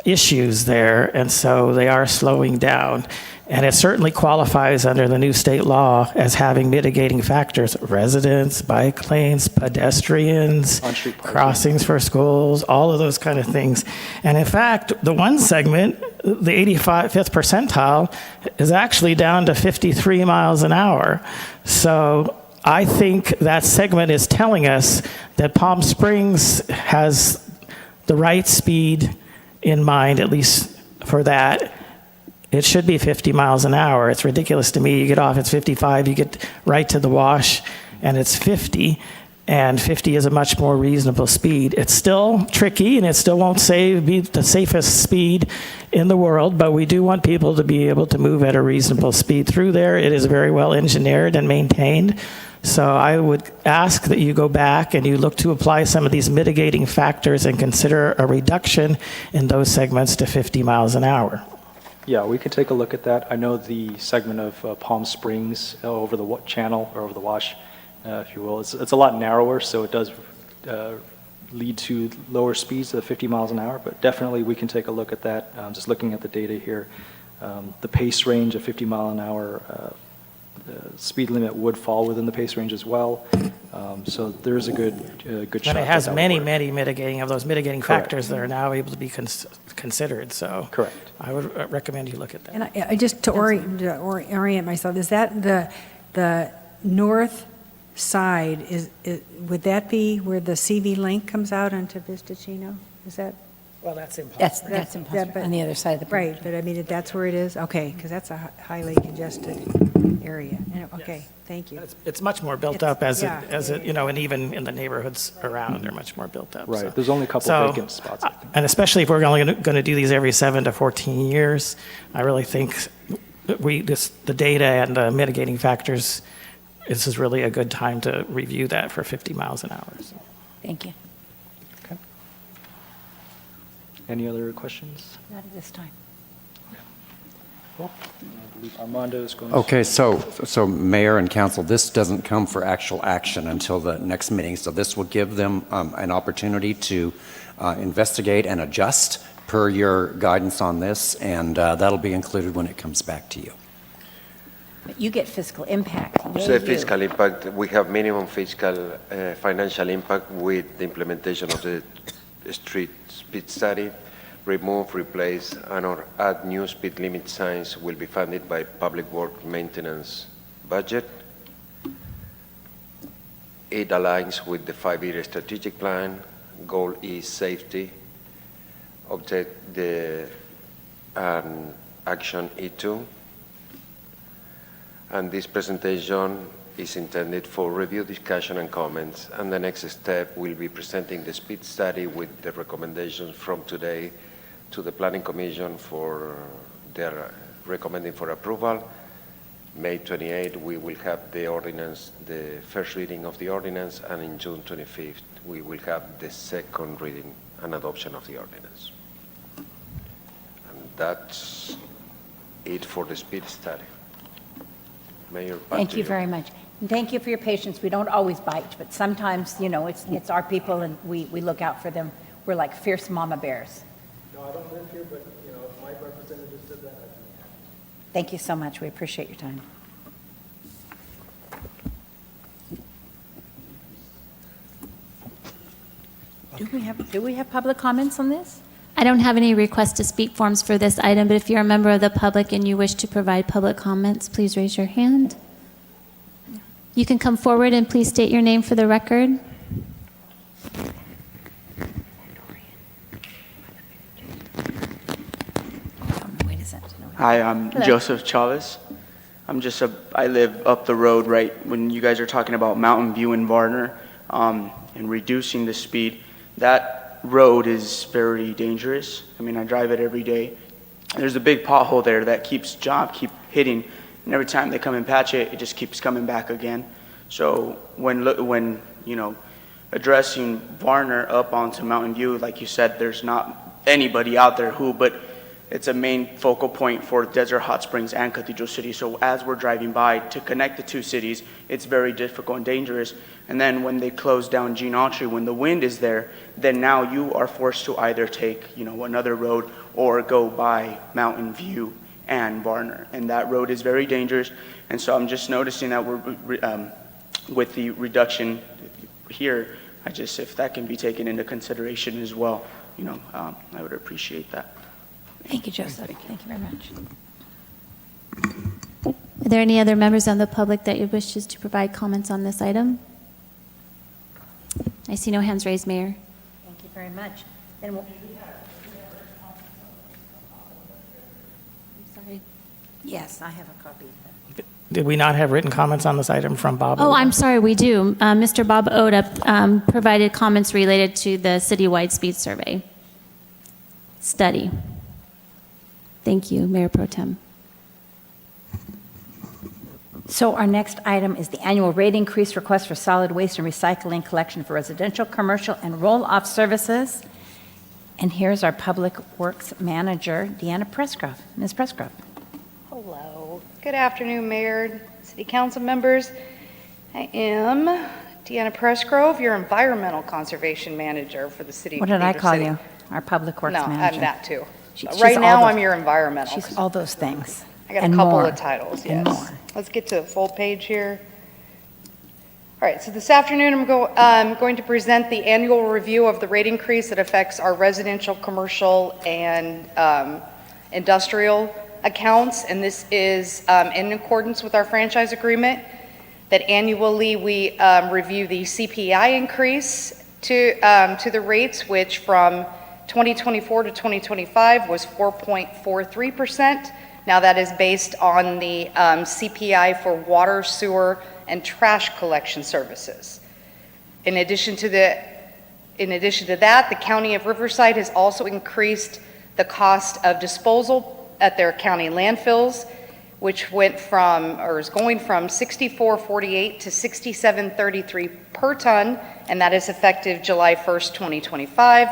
issues there, and so they are slowing down. And it certainly qualifies under the new state law as having mitigating factors: residents, bike lanes, pedestrians, On-street parking. crossings for schools, all of those kind of things. And in fact, the one segment, the 85th percentile, is actually down to 53 miles an hour. So I think that segment is telling us that Palm Springs has the right speed in mind, at least for that. It should be 50 miles an hour. It's ridiculous to me. You get off, it's 55, you get right to the wash, and it's 50. and 50 is a much more reasonable speed. It's still tricky, and it still won't be the safest speed in the world, but we do want people to be able to move at a reasonable speed through there. It is very well engineered and maintained. So I would ask that you go back and you look to apply some of these mitigating factors and consider a reduction in those segments to 50 miles an hour. Yeah, we could take a look at that. I know the segment of Palm Springs over the channel, or over the wash, if you will, it's a lot narrower, so it does lead to lower speeds of 50 miles an hour, but definitely we can take a look at that. Just looking at the data here, the pace range of 50 mile an hour speed limit would fall within the pace range as well. So there's a good shot. And it has that many, would work. many mitigating Correct. factors that are now able to be considered, so. Correct. I would recommend you look at that. And I just to orient myself, is that the north side, would that be where the CV link comes out onto Vistachino? Is that? Well, that's impossible. That's impossible, but- on the other side of the bridge. Right, but I mean, that's where it is? Okay, because that's a highly congested area. Okay, thank you. It's much more built It's- up as yeah. it, and even in the neighborhoods around, they're much more built up. Right, so. there's only a couple So, vacant spots, I think. And especially if we're only going to do these every 7 to 14 years, I really think the data and the mitigating factors, this is really a good time to review that for 50 miles an hour. So. Thank you. Okay. Any other questions? Not at this time. Cool. I believe Armando is going to... Okay, so Mayor and Council, this doesn't come for actual action until the next meeting, so this will give them an opportunity to investigate and adjust per your guidance on this, and that'll be included when it comes back to you. But you get fiscal impact. Yay, The you. fiscal impact, we have minimum fiscal financial impact with the implementation of the street speed study. Remove, replace, and/or add new speed limit signs will be funded by public work maintenance budget. It aligns with the 5-year strategic plan. Goal is safety. Object action E2. And this presentation is intended for review, discussion, and comments. And the next step will be presenting the speed study with the recommendations from today to the Planning Commission for their recommending for approval. May 28, we will have the ordinance, the first reading of the ordinance, and in June 25th, we will have the second reading and adoption of the ordinance. And that's it for the speed study. Mayor, back Thank to you very much. And thank you for your patience. We don't always bite, but sometimes, it's our people and we look out for them. We're like fierce mama bears. No, I don't live here, but, if my representative said that, I'd be happy. Thank you so much. We appreciate your time. Do we have public comments on this? I don't have any request to speak forms for this item, but if you're a member of the public and you wish to provide public comments, please raise your hand. You can come forward and please state your name for the record. Wait a second. Hi, I'm Hello. Joseph Chavez. I live up the road right when you guys are talking about Mountain View and Varner and reducing the speed. That road is very dangerous. I mean, I drive it every day. There's a big pothole there that keep hitting, and every time they come and patch it, it just keeps coming back again. So when addressing Varner up onto Mountain View, like you said, there's not anybody out there but it's a main focal point for Desert Hot Springs and Cathedral City. So as we're driving by to connect the two cities, it's very difficult and dangerous. And then when they close down Gene Autry, when the wind is there, then now you are forced to either take, another road or go by Mountain View and Varner. And that road is very dangerous. And so I'm just noticing that we're, with the reduction here, if that can be taken into consideration as well, I would appreciate that. Thank you, Joseph. Thank you very much. Are there any other members of the public that you wish to provide comments on this item? I see no hands raised, Mayor. Thank you very much. Then we'll, Sorry. Yes, I have a copy. Did we not have written comments on this item from Bob? Oh, Oda? I'm sorry, we do. Mr. Bob Oda provided comments related to the citywide speed survey study. Thank you, Mayor Pro Tem. So our next item is the annual rate increase request for solid waste and recycling collection for residential, commercial, and roll-off services. And here's our Public Works Manager, Deanna Prescroft. Ms. Prescroft. Hello. Good afternoon, Mayor, City Council members. I am Deanna Pressgrove, your Environmental Conservation Manager for the City of What did I Cathedral call City. you? Our Public Works No, Manager. I'm that too. She's Right all now, those- I'm your environmental. She's all those things. I got a and couple more. of titles, And yes. more. Let's get to the full page here. All right, so this afternoon, I'm going to present the annual review of the rate increase that affects our residential, commercial, and industrial accounts. And this is in accordance with our franchise agreement, that annually we review the CPI increase to the rates, which from 2024 to 2025 was 4.43%. Now that is based on the CPI for water, sewer, and trash collection services. In addition to that, the County of Riverside has also increased the cost of disposal at their county landfills, which went from, or is going from $64.48 to $67.33 per ton, and that is effective July 1st, 2025.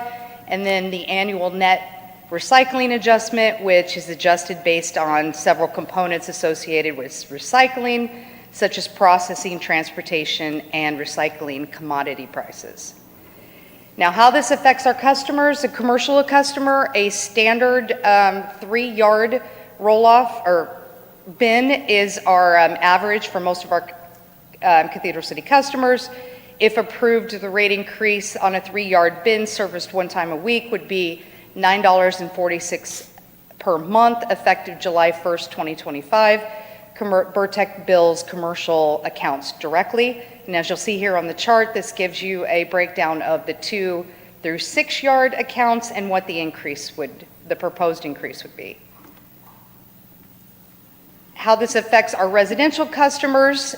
And then the annual net recycling adjustment, which is adjusted based on several components associated with recycling, such as processing, transportation, and recycling commodity prices. Now, how this affects our customers, a commercial customer, a standard 3-yard roll-off or bin is our average for most of our Cathedral City customers. If approved, the rate increase on a 3-yard bin serviced one time a week would be $9.46 per month, effective July 1st, 2025. Burtech bills commercial accounts directly. And as you'll see here on the chart, this gives you a breakdown of the 2 through 6 yard accounts and what the proposed increase would be. How this affects our residential customers,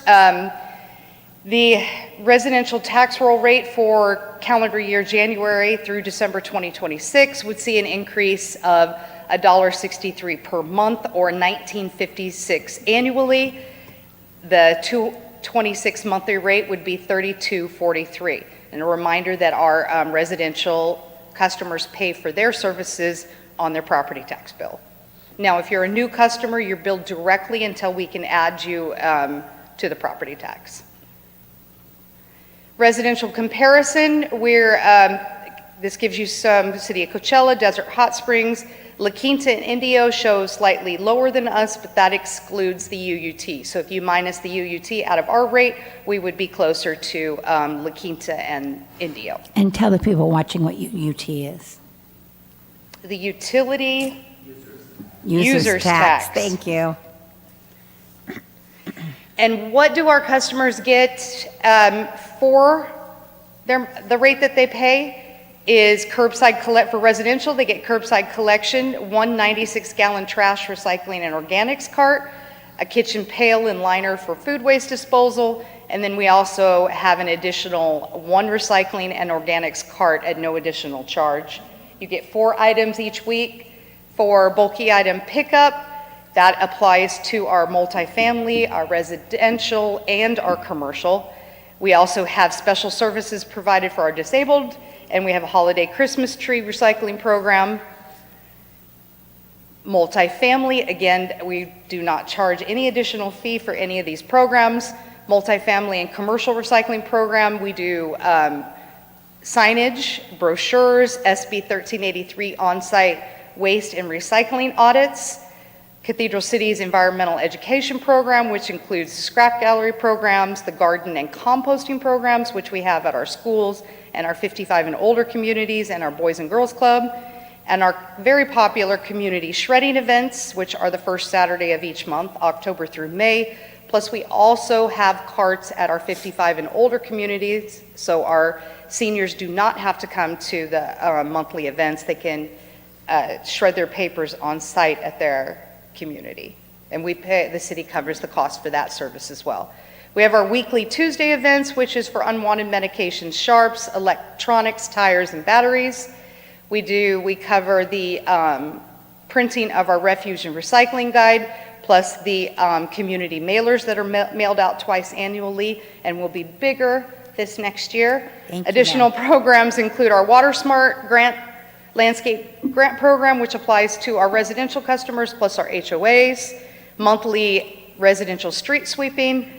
the residential tax roll rate for calendar year January through December 2026 would see an increase of $1.63 per month or $19.56 annually. The 226 monthly rate would be $32.43. And a reminder that our residential customers pay for their services on their property tax bill. Now, if you're a new customer, you're billed directly until we can add you to the property tax. Residential comparison, this gives you some City of Coachella, Desert Hot Springs. La Quinta and Indio show slightly lower than us, but that excludes the UUT. So if you minus the UUT out of our rate, we would be closer to La Quinta and Indio. And tell the people watching what UT is. The utility User's tax. Thank you. And what do our customers get for the rate that they pay? Is curbside collect for residential. They get curbside collection, 1 96-gallon trash recycling and organics cart, a kitchen pail and liner for food waste disposal, and then we also have an additional 1 recycling and organics cart at no additional charge. You get 4 items each week. For bulky item pickup, that applies to our multifamily, our residential, and our commercial. We also have special services provided for our disabled, and we have a holiday Christmas tree recycling program. Multifamily, again, we do not charge any additional fee for any of these programs. Multifamily and commercial recycling program, we do signage, brochures, SB 1383 on-site waste and recycling audits. Cathedral City's environmental education program, which includes scrap gallery programs, the garden and composting programs, which we have at our schools and our 55 and older communities and our Boys and Girls Club, and our very popular community shredding events, which are the first Saturday of each month, October through May. Plus, we also have carts at our 55 and older communities, so our seniors do not have to come to the monthly events. They can shred their papers on site at their community and the city covers the cost for that service as well. We have our weekly Tuesday events, which is for unwanted medications, sharps, electronics, tires, and batteries. We cover the printing of our refuge and recycling guide, plus the community mailers that are mailed out twice annually and will be bigger this next year. Thank you, Additional ma'am. programs include our Water Smart landscape grant program, which applies to our residential customers, plus our HOAs, monthly residential street sweeping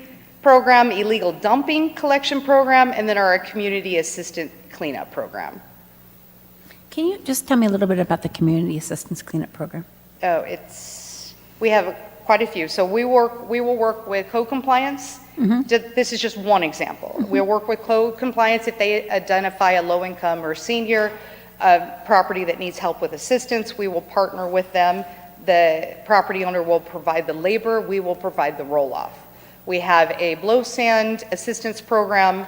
program, illegal dumping collection program, and then our community assistant cleanup program. Can you just tell me a little bit about the Community Assistance Cleanup Program? Oh, we have quite a few. So we will work with code compliance. This is just one example. We'll work with code compliance if they identify a low-income or senior property that needs help with assistance. We will partner with them. The property owner will provide the labor. We will provide the roll-off. We have a blow sand assistance program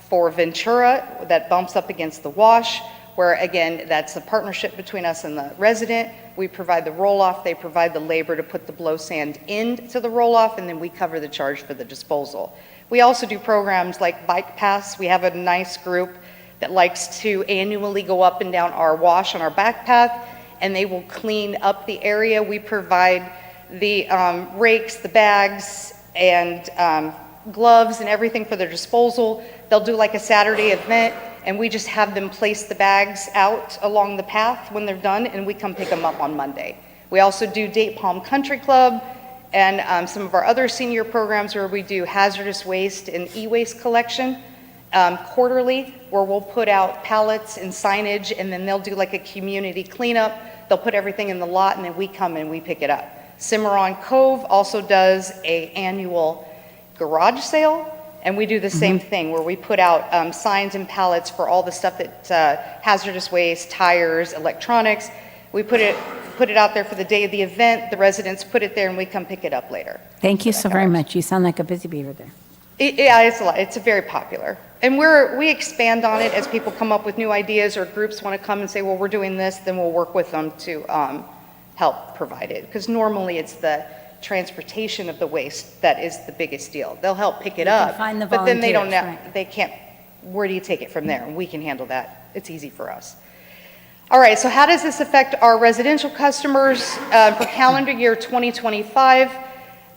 for Ventura that bumps up against the wash, where again, that's a partnership between us and the resident. We provide the roll-off, they provide the labor to put the blow sand into the roll-off, and then we cover the charge for the disposal. We also do programs like Bike Pass. We have a nice group that likes to annually go up and down our wash on our back path, and they will clean up the area. We provide the rakes, the bags, and gloves and everything for their disposal. They'll do like a Saturday event, and we just have them place the bags out along the path when they're done, and we come pick them up on Monday. We also do Date Palm Country Club and some of our other senior programs where we do hazardous waste and e-waste collection quarterly, where we'll put out pallets and signage, and then they'll do like a community cleanup. They'll put everything in the lot, and then we come and we pick it up. Cimarron Cove also does an annual garage sale, and we do the same thing where we put out signs and pallets for all the stuff that hazardous waste, tires, electronics. We put it out there for the day of the event. The residents put it there, and we come pick it up later. Thank you so very much. You sound like a busy beaver there. Yeah, it's a lot. It's very popular. And we expand on it as people come up with new ideas or groups want to come and say, well, we're doing this, then we'll work with them to help provide it. Because normally it's the transportation of the waste that is the biggest deal. They'll help pick it You can up, find the but then they don't volunteers, know, they can't, where do you take it from there? And we can handle that. It's easy for us. All right, so how does this affect our residential customers? For calendar year 2025,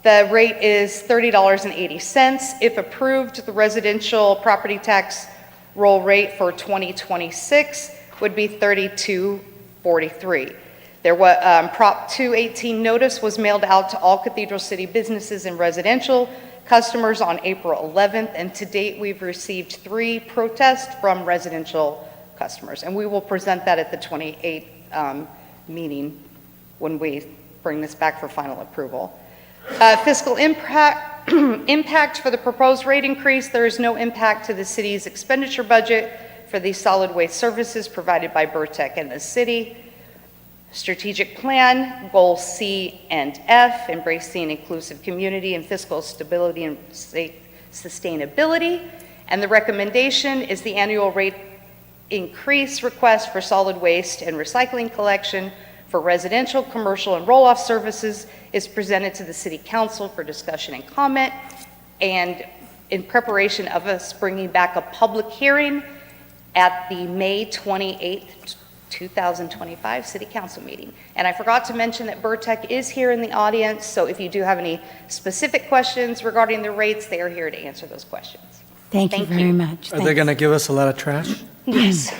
the rate is $30.80. If approved, the residential property tax roll rate for 2026 would be $32.43. There was Prop 218 notice was mailed out to all Cathedral City businesses and residential customers on April 11th, and to date we've received 3 protests from residential customers, and we will present that at the 28th meeting when we bring this back for final approval. Fiscal impact for the proposed rate increase: there is no impact to the city's expenditure budget for the solid waste services provided by Burtec and the city. Strategic plan, goal C and F, embracing inclusive community and fiscal stability and sustainability. And the recommendation is the annual rate increase request for solid waste and recycling collection for residential, commercial, and roll-off services is presented to the City Council for discussion and comment, and in preparation of us bringing back a public hearing at the May 28th, 2025 City Council meeting. And I forgot to mention that Burtec is here in the audience, so if you do have any specific questions regarding the rates, they are here to answer those questions. Thank you very much. Are they going to give us a lot of trash? Yes.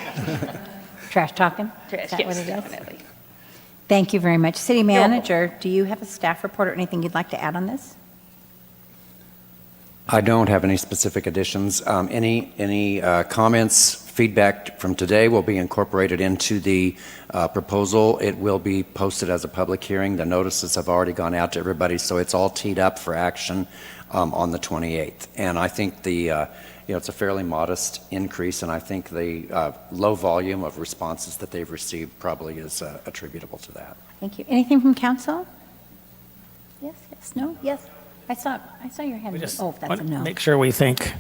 Trash talking? Is that what Yes, it is? definitely. Thank you very much. City Manager, do you have a staff report or anything you'd like to add on this? I don't have any specific additions. Any comments, feedback from today will be incorporated into the proposal. It will be posted as a public hearing. The notices have already gone out to everybody, so it's all teed up for action on the 28th. And I think it's a fairly modest increase, and I think the low volume of responses that they've received probably is attributable to that. Thank you. Anything from council? Yes, yes, no, yes. I saw your hand. We just Oh, that's want a to no. make sure we thank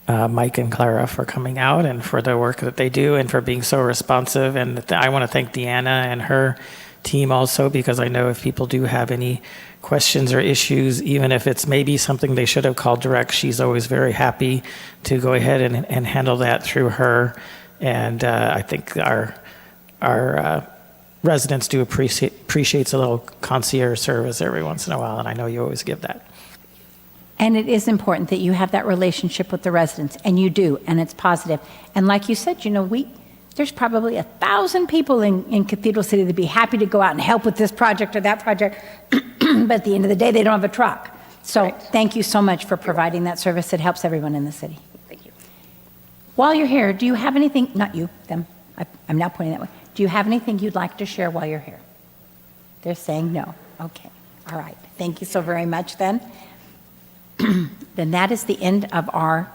Mike and Clara for coming out and for the work that they do and for being so responsive. And I want to thank Deanna and her team also, because I know if people do have any questions or issues, even if it's maybe something they should have called direct, she's always very happy to go ahead and handle that through her. And I think our residents do appreciates a little concierge service every once in a while, and I know you always give that. And it is important that you have that relationship with the residents, and you do, and it's positive. And like you said, there's probably 1,000 people in Cathedral City that'd be happy to go out and help with this project or that project, but at the end of the day, they don't have a truck. So Right. thank you so much for providing that service. It helps everyone in the city. Thank you. While you're here, do you have anything, not you, them, I'm now pointing that way. Do you have anything you'd like to share while you're here? They're saying no. Okay, all right. Thank you so very much then. Then that is the end of our,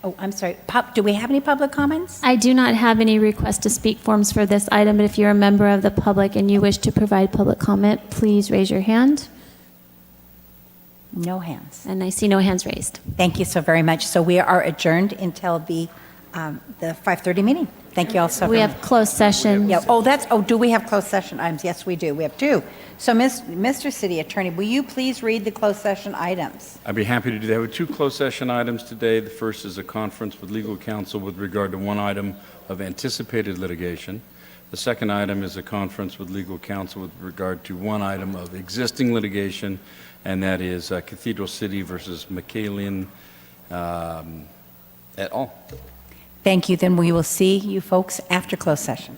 oh, I'm sorry, do we have any public comments? I do not have any request to speak forms for this item, but if you're a member of the public and you wish to provide public comment, please raise your hand. No hands. And I see no hands raised. Thank you so very much. So we are adjourned until the 5:30 meeting. Thank you all so We very much. have closed session. Yeah, do we have closed session items? Yes, we do. We have two. So, Mr. City Attorney, will you please read the closed session items? I'd be happy to do that. We have two closed session items today. The first is a conference with legal counsel with regard to one item of anticipated litigation. The second item is a conference with legal counsel with regard to one item of existing litigation, and that is Cathedral City versus McCallion et al. Thank you. Then we will see you folks after closed session.